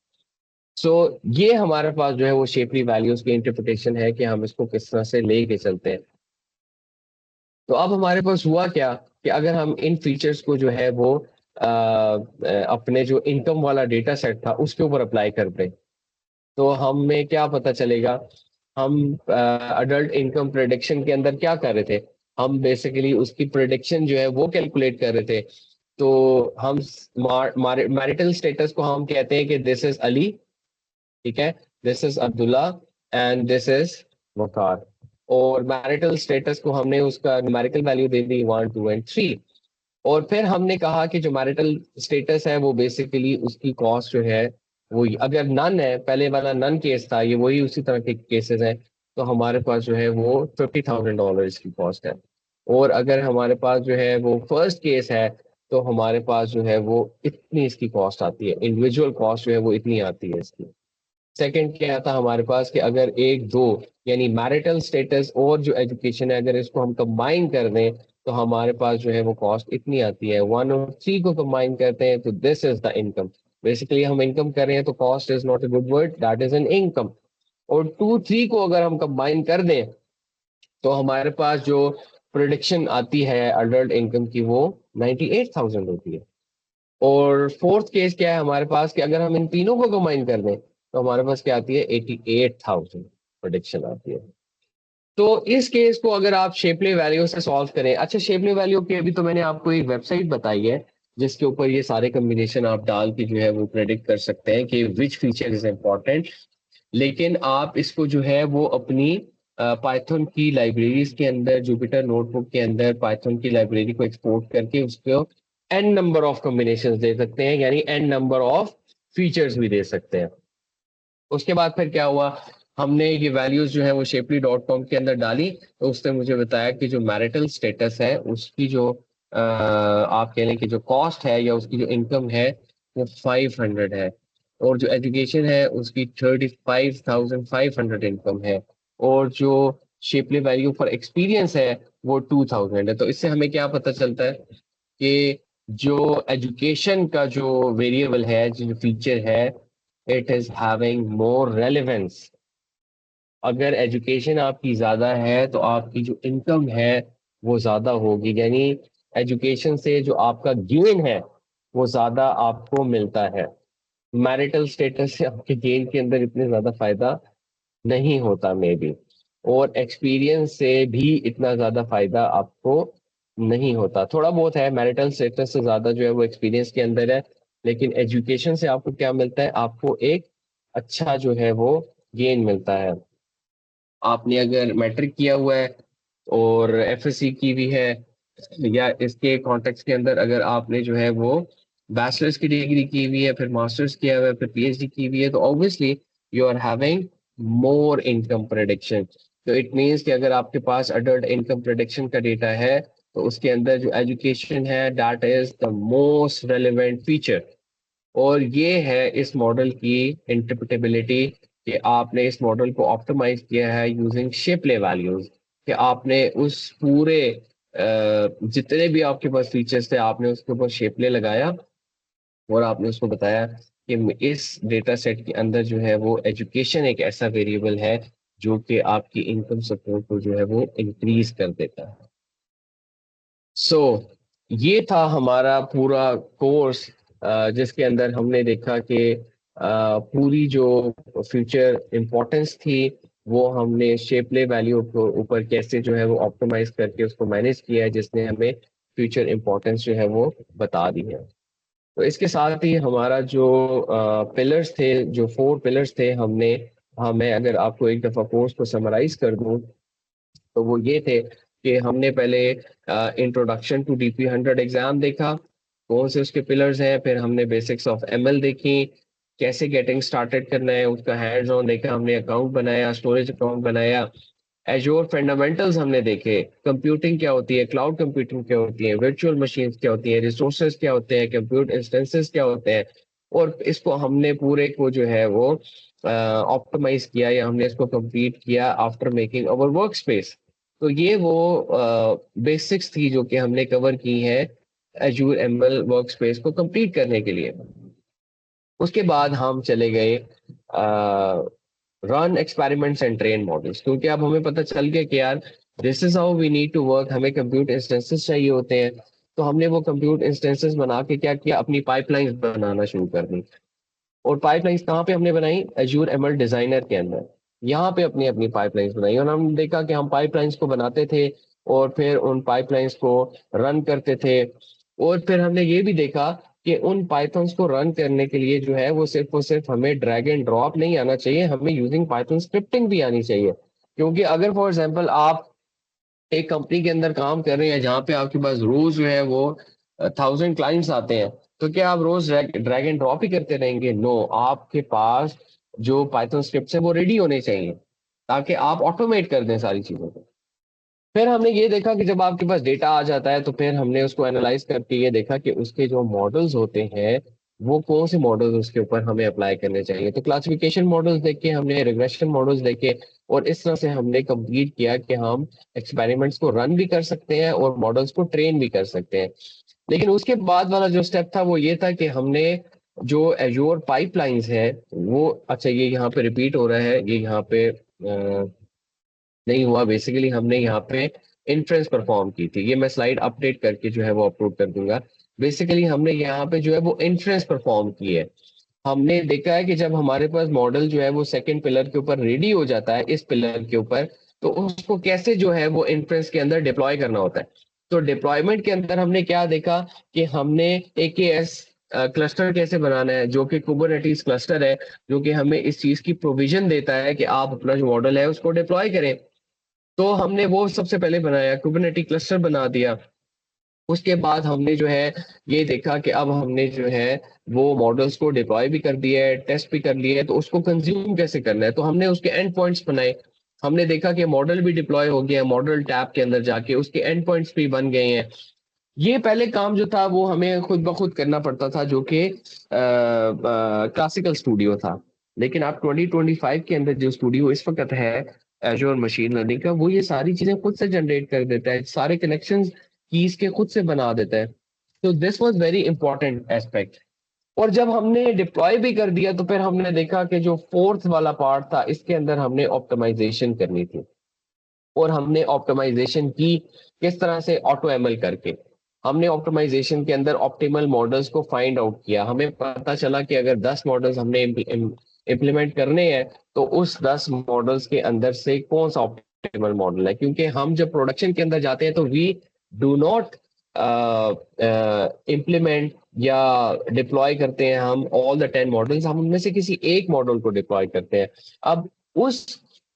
सो ये हमारे पास जो है वो शेपली वैल्यूज की इंटरप्रिटेशन है कि हम इसको किस तरह से लेके चलते हैं। तो अब हमारे पास हुआ क्या कि अगर हम इन फीचर्स को जो है वो अपने जो इनकम वाला डेटा सेट था उसके ऊपर अप्लाई कर दें, तो हमें क्या पता चलेगा। हम अडल्ट इनकम प्रेडिक्शन के अंदर क्या कर रहे थे, हम बेसिकली उसकी प्रेडिक्शन जो है वो कैलकुलेट कर रहे थे। तो हम मैरिटल स्टेटस को हम कहते हैं कि दिस इज अली, ठीक है, this is Abdullah and this is Waqar. और मैरिटल स्टेटस को हमने उसका न्यूमेरिकल वैल्यू दे दी 1 2 एंड 3। और फिर हमने कहा कि जो मैरिटल स्टेटस है वो बेसिकली उसकी कॉस्ट जो है वो, अगर नन है, पहले वाला नन केस था, ये वही उसी तरह के केसेस हैं, तो हमारे पास जो है वो $50,000 की कॉस्ट है। और अगर हमारे पास जो है वो फर्स्ट केस है, तो हमारे पास जो है वो इतनी इसकी कॉस्ट आती है, इंडिविजुअल कॉस्ट जो है वो इतनी आती है इसकी। सेकंड क्या था हमारे पास कि अगर एक दो, यानी मैरिटल स्टेटस और जो एजुकेशन है, अगर इसको हम कंबाइन कर दें, तो हमारे पास जो है वो कॉस्ट इतनी आती है। 1 और 3 को कंबाइन करते हैं तो this is the income. Basically हम इनकम कर रहे हैं तो cost is not a good word, that is an income. और 2 3 को अगर हम कंबाइन कर दें तो हमारे पास जो प्रोडिक्शन आती है अडल्ट इनकम की, वो 98,000 होती है। और फोर्थ केस क्या है हमारे पास कि अगर हम इन तीनों को कंबाइन कर दें तो हमारे पास क्या आती है, 88,000 प्रोडिक्शन आती है। तो इस केस को अगर आप शेपले वैल्यू से सॉल्व करें, अच्छा शेपले वैल्यू की अभी तो मैंने आपको एक वेबसाइट बताई है जिसके ऊपर ये सारे कम्बिनेशन आप डाल के जो है वो प्रेडिक्ट कर सकते हैं कि विच फीचर इज इम्पोर्टेंट। लेकिन आप इसको जो है वो अपनी पाइथन की लाइब्रेरीज के अंदर, जुपिटर नोटबुक के अंदर पाइथन की लाइब्रेरी को एक्सपोर्ट करके उसको एन नंबर ऑफ कॉम्बिनेशन दे सकते हैं, यानी एन नंबर ऑफ फीचर्स भी दे सकते हैं। उसके बाद फिर क्या हुआ, हमने ये वैल्यूज जो है वो शेपली.com के अंदर डाली, तो उसने मुझे बताया कि जो मैरिटल स्टेटस है उसकी जो आप कह लें कि जो कॉस्ट है या उसकी जो इनकम है वो 500 है। और जो एजुकेशन है उसकी 35,500 इनकम है। और जो शेपली वैल्यू फॉर एक्सपीरियंस है वो 2000 है। तो इससे हमें क्या पता चलता है कि जो एजुकेशन का जो वेरिएबल है, जो फीचर है, it is having more relevance. अगर एजुकेशन आपकी ज्यादा है तो आपकी जो इनकम है वो ज्यादा होगी, यानी एजुकेशन से जो आपका गेन है वो ज्यादा आपको मिलता है। मैरिटल स्टेटस से आपके गेन के अंदर इतने ज्यादा फायदा नहीं होता मे बी। और एक्सपीरियंस से भी इतना ज्यादा फायदा आपको नहीं होता, थोड़ा बहुत है, मैरिटल स्टेटस से ज्यादा जो है वो एक्सपीरियंस के अंदर है। लेकिन एजुकेशन से आपको क्या मिलता है, आपको एक अच्छा जो है वो गेन मिलता है। आपने अगर मैट्रिक किया हुआ है और एफएससी की भी है, या इसके कॉन्टेक्स्ट के अंदर अगर आपने जो है वो बैचलर्स की डिग्री की हुई है, फिर मास्टर्स किया हुआ है, फिर पीएचडी की हुई है, तो obviously you are having more income prediction. तो इट मीन्स कि अगर आपके पास अडल्ट इनकम प्रेडिक्शन का डेटा है तो उसके अंदर जो एजुकेशन है that is the most relevant feature. और ये है इस मॉडल की इंटरप्रिटेबिलिटी कि आपने इस मॉडल को ऑप्टिमाइज किया है यूजिंग शिपले वैल्यूज। कि आपने उस पूरे जितने भी आपके पास फीचर्स थे आपने उसके ऊपर शेपले लगाया, और आपने उसको बताया कि इस डेटा सेट के अंदर जो है वो एजुकेशन एक ऐसा वेरिएबल है जो कि आपकी इनकम सपोर्ट को जो है वो इंक्रीज कर देता है। सो ये था हमारा पूरा कोर्स, जिसके अंदर हमने देखा कि पूरी जो फ्यूचर इम्पोर्टेंस थी वो हमने शेपले वैल्यू को ऊपर कैसे जो है वो ऑप्टिमाइज करके उसको मैनेज किया है, जिसने हमें फ्यूचर इम्पोर्टेंस जो है वो बता दी है। तो इसके साथ ही हमारा जो पिलर्स थे, जो 4 पिलर्स थे, हमने, हाँ मैं अगर आपको एक दफा कोर्स को समराइज कर दूं तो वो ये थे कि हमने पहले इंट्रोडक्शन टू DP100 एग्जाम देखा, कौन से उसके पिलर्स हैं, फिर हमने बेसिक्स ऑफ ML देखी, कैसे गेटिंग स्टार्टेड करना है उसका हैंड्स ऑन देखा, हमने अकाउंट बनाया, स्टोरेज अकाउंट बनाया, एजोर फंडामेंटल्स हमने देखे, कंप्यूटिंग क्या होती है, क्लाउड कंप्यूटिंग क्या होती है, वर्चुअल मशीन्स क्या होती है, रिसोर्सेज क्या होते हैं, कंप्यूट इंस्टेंसेस क्या होते हैं, और इसको हमने पूरे को जो है वो ऑप्टिमाइज किया या हमने इसको कंप्लीट किया after making our work space. तो ये वो बेसिक्स थी जो कि हमने कवर की है एजूर ML वर्क स्पेस को कंप्लीट करने के लिए। उसके बाद हम चले गए run experiments and train models, क्योंकि अब हमें पता चल गया कि यार this is how we need to work, हमें कंप्यूट इंस्टेंसेस चाहिए होते हैं। तो हमने वो कंप्यूट इंस्टेंसेस बना के क्या किया, अपनी पाइपलाइंस बनाना शुरू कर दी। और पाइपलाइंस कहाँ पे हमने बनाई, एजूर ML डिजाइनर के अंदर, यहाँ पे अपनी अपनी पाइपलाइंस बनाई, और हम देखा कि हम पाइपलाइंस को बनाते थे और फिर उन पाइपलाइंस को रन करते थे। और फिर हमने ये भी देखा कि उन पाइथन्स को रन करने के लिए जो है वो सिर्फ हमें ड्रैग एंड ड्रॉप नहीं आना चाहिए, हमें यूजिंग पाइथन स्क्रिप्टिंग भी आनी चाहिए। क्योंकि अगर फॉर एग्जाम्पल आप एक कंपनी के अंदर काम कर रहे हैं जहाँ पे आपके पास रोज जो है वो 1000 क्लाइंट्स आते हैं, तो क्या आप रोज ड्रैग एंड ड्रॉप ही करते रहेंगे? नो, आपके पास जो पाइथन स्क्रिप्ट्स है वो रेडी होने चाहिए ताकि आप ऑटोमेट कर दें सारी चीजों को। फिर हमने ये देखा कि जब आपके पास डेटा आ जाता है तो फिर हमने उसको एनालाइज करके ये देखा कि उसके जो मॉडल्स होते हैं वो कौन से मॉडल्स उसके ऊपर हमें अप्लाई करने चाहिए। तो क्लासिफिकेशन मॉडल्स देखे हमने, रिग्रेशन मॉडल्स देखे, और इस तरह से हमने कंप्लीट किया कि हम एक्सपेरिमेंट्स को रन भी कर सकते हैं और मॉडल्स को ट्रेन भी कर सकते हैं। लेकिन उसके बाद वाला जो स्टेप था वो ये था कि हमने जो एजोर पाइपलाइंस है वो, अच्छा ये यहाँ पे रिपीट हो रहा है, ये यहाँ पे नहीं हुआ, बेसिकली हमने यहाँ पे इन्फ्रेंस परफॉर्म की थी, ये मैं स्लाइड अपडेट करके जो है वो अपलोड कर दूंगा। बेसिकली हमने यहाँ पे जो है वो इन्फ्रेंस परफॉर्म की है। हमने देखा है कि जब हमारे पास मॉडल जो है वो सेकंड पिलर के ऊपर रेडी हो जाता है, इस पिलर के ऊपर, तो उसको कैसे जो है वो इन्फ्रेंस के अंदर डिप्लॉय करना होता है। तो डिप्लॉयमेंट के अंदर हमने क्या देखा कि हमने AKS क्लस्टर कैसे बनाना है, जो कि कुबरनेटीज क्लस्टर है, जो कि हमें इस चीज की प्रोविजन देता है कि आप अपना जो मॉडल है उसको डिप्लॉय करें। तो हमने वो सबसे पहले बनाया, कुबरनेटी क्लस्टर बना दिया। उसके बाद हमने जो है ये देखा कि अब हमने जो है वो मॉडल्स को डिप्लॉय भी कर दिया है, टेस्ट भी कर लिया है, तो उसको कंज्यूम कैसे करना है, तो हमने उसके एंड पॉइंट्स बनाए। हमने देखा कि मॉडल भी डिप्लॉय हो गया है, मॉडल टैब के अंदर जाके उसके एंड पॉइंट्स भी बन गए हैं। ये पहले काम जो था वो हमें खुद ब खुद करना पड़ता था, जो कि क्लासिकल स्टूडियो था। लेकिन आप 2025 के अंदर जो स्टूडियो इस वक्त है एजोर मशीन लर्निंग का, वो ये सारी चीजें खुद से जनरेट कर देता है, सारे कनेक्शंस कीज के खुद से बना देता है। तो this was very important aspect. और जब हमने डिप्लॉय भी कर दिया तो फिर हमने देखा कि जो फोर्थ वाला पार्ट था इसके अंदर हमने ऑप्टिमाइजेशन करनी थी। और हमने ऑप्टिमाइजेशन की किस तरह से, ऑटो ML करके। हमने ऑप्टिमाइजेशन के अंदर ऑप्टिमल मॉडल्स को फाइंड आउट किया। हमें पता चला कि अगर 10 मॉडल्स हमने इम्प्लीमेंट करने हैं तो उस 10 मॉडल्स के अंदर से कौन सा ऑप्टिमल मॉडल है, क्योंकि हम जब प्रोडक्शन के अंदर जाते हैं तो वी डू नॉट इम्प्लीमेंट या डिप्लॉय करते हैं हम ऑल द 10 मॉडल्स, हम उनमें से किसी एक मॉडल को डिप्लॉय करते हैं। अब उस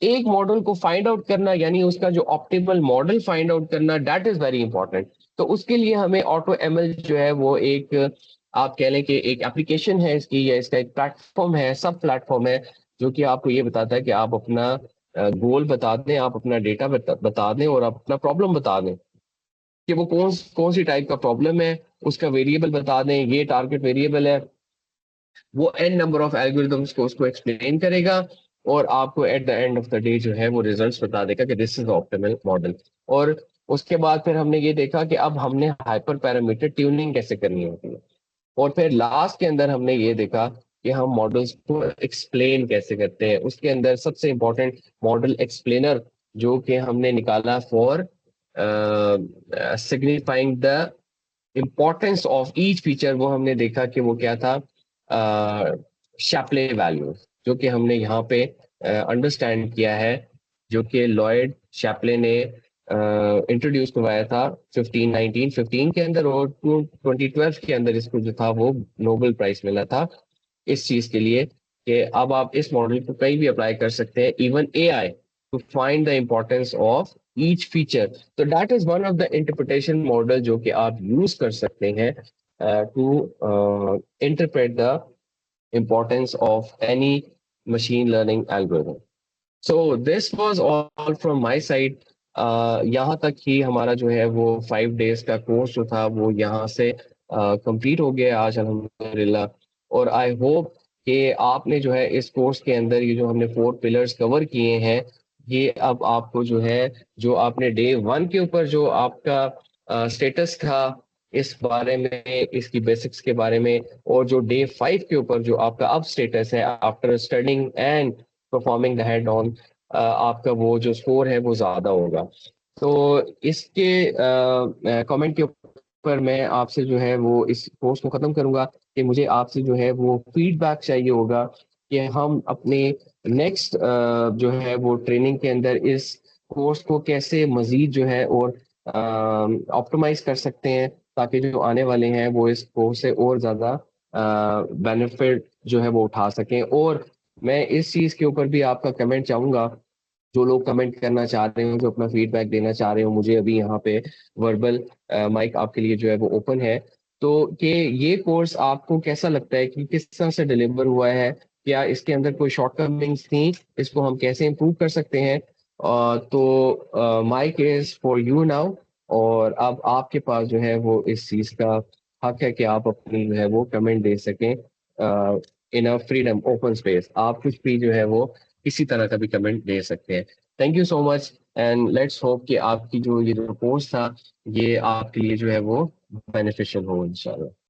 एक मॉडल को फाइंड आउट करना, यानी उसका जो ऑप्टिमल मॉडल फाइंड आउट करना, दैट इज वेरी इंपॉर्टेंट। तो उसके लिए हमें ऑटो ML जो है वो एक, आप कह लें कि एक एप्लीकेशन है इसकी, या इसका एक प्लेटफॉर्म है, सब प्लेटफॉर्म है, जो कि आपको ये बताता है कि आप अपना गोल बता दें, आप अपना डेटा बता दें, और आप अपना प्रॉब्लम बता दें कि वो कौन कौन सी टाइप का प्रॉब्लम है, उसका वेरिएबल बता दें, ये टारगेट वेरिएबल है। वो एन नंबर ऑफ एल्गोरिदम्स को उसको एक्सप्लेन करेगा, और आपको at the end of the day जो है वो रिजल्ट्स बता देगा कि दिस इज ऑप्टिमल मॉडल। और उसके बाद फिर हमने ये देखा कि अब हमने हाइपर पैरामीटर ट्यूनिंग कैसे करनी होती है। और फिर लास्ट के अंदर हमने ये देखा कि हम मॉडल्स को एक्सप्लेन कैसे करते हैं। उसके अंदर सबसे इंपॉर्टेंट मॉडल एक्सप्लेनर जो कि हमने निकाला for signifying the importance of each feature, वो हमने देखा कि वो क्या था, शैपले वैल्यू, जो कि हमने यहाँ पे अंडरस्टैंड किया है, जो कि लॉयड शैपले ने इंट्रोड्यूस करवाया था 1915 के अंदर, और 2012 के अंदर इसको जो था वो नोबेल प्राइज मिला था इस चीज के लिए कि अब आप इस मॉडल को कहीं भी अप्लाई कर सकते हैं, even AI, to find the importance of each feature. तो that is one of the interpretation model जो कि आप यूज कर सकते हैं to interpret the importance of any machine learning algorithm. So this was all from my side. यहाँ तक ही हमारा जो है वो 5 डेज का कोर्स जो था वो यहाँ से कंप्लीट हो गया आज अल्हम्दुलिल्लाह। और आई होप कि आपने जो है इस कोर्स के अंदर ये जो हमने 4 पिलर्स कवर किए हैं, ये अब आपको जो है, जो आपने डे 1 के ऊपर जो आपका स्टेटस था इस बारे में, इसकी बेसिक्स के बारे में, और जो डे 5 के ऊपर जो आपका अब स्टेटस है after studying and performing the head on, आपका वो जो स्कोर है वो ज्यादा होगा। तो इसके कमेंट के ऊपर मैं आपसे जो है वो इस कोर्स को खत्म करूंगा कि मुझे आपसे जो है वो फीडबैक चाहिए होगा कि हम अपने नेक्स्ट जो है वो ट्रेनिंग के अंदर इस कोर्स को कैसे मजीद जो है और ऑप्टिमाइज कर सकते हैं, ताकि जो आने वाले हैं वो इस कोर्स से और ज्यादा बेनिफिट जो है वो उठा सकें। और मैं इस चीज के ऊपर भी आपका कमेंट चाहूंगा, जो लोग कमेंट करना चाह रहे हो, जो अपना फीडबैक देना चाह रहे हो मुझे, अभी यहाँ पे वर्बल माइक आपके लिए जो है वो ओपन है। तो कि ये कोर्स आपको कैसा लगता है कि किस तरह से डिलीवर हुआ है, क्या इसके अंदर कोई शॉर्टकमिंग्स थी, इसको हम कैसे इम्प्रूव कर सकते हैं? तो mic is for you now, और अब आपके पास जो है वो इस चीज का हक है कि आप अपनी जो है वो कमेंट दे सकें इन अ फ्रीडम ओपन स्पेस। आप कुछ भी जो है वो किसी तरह का भी कमेंट दे सकते हैं। Thank you so much, and let's hope कि आपकी जो ये जो कोर्स था ये आपके लिए जो है वो बेनिफिशियल हो इंशाल्लाह।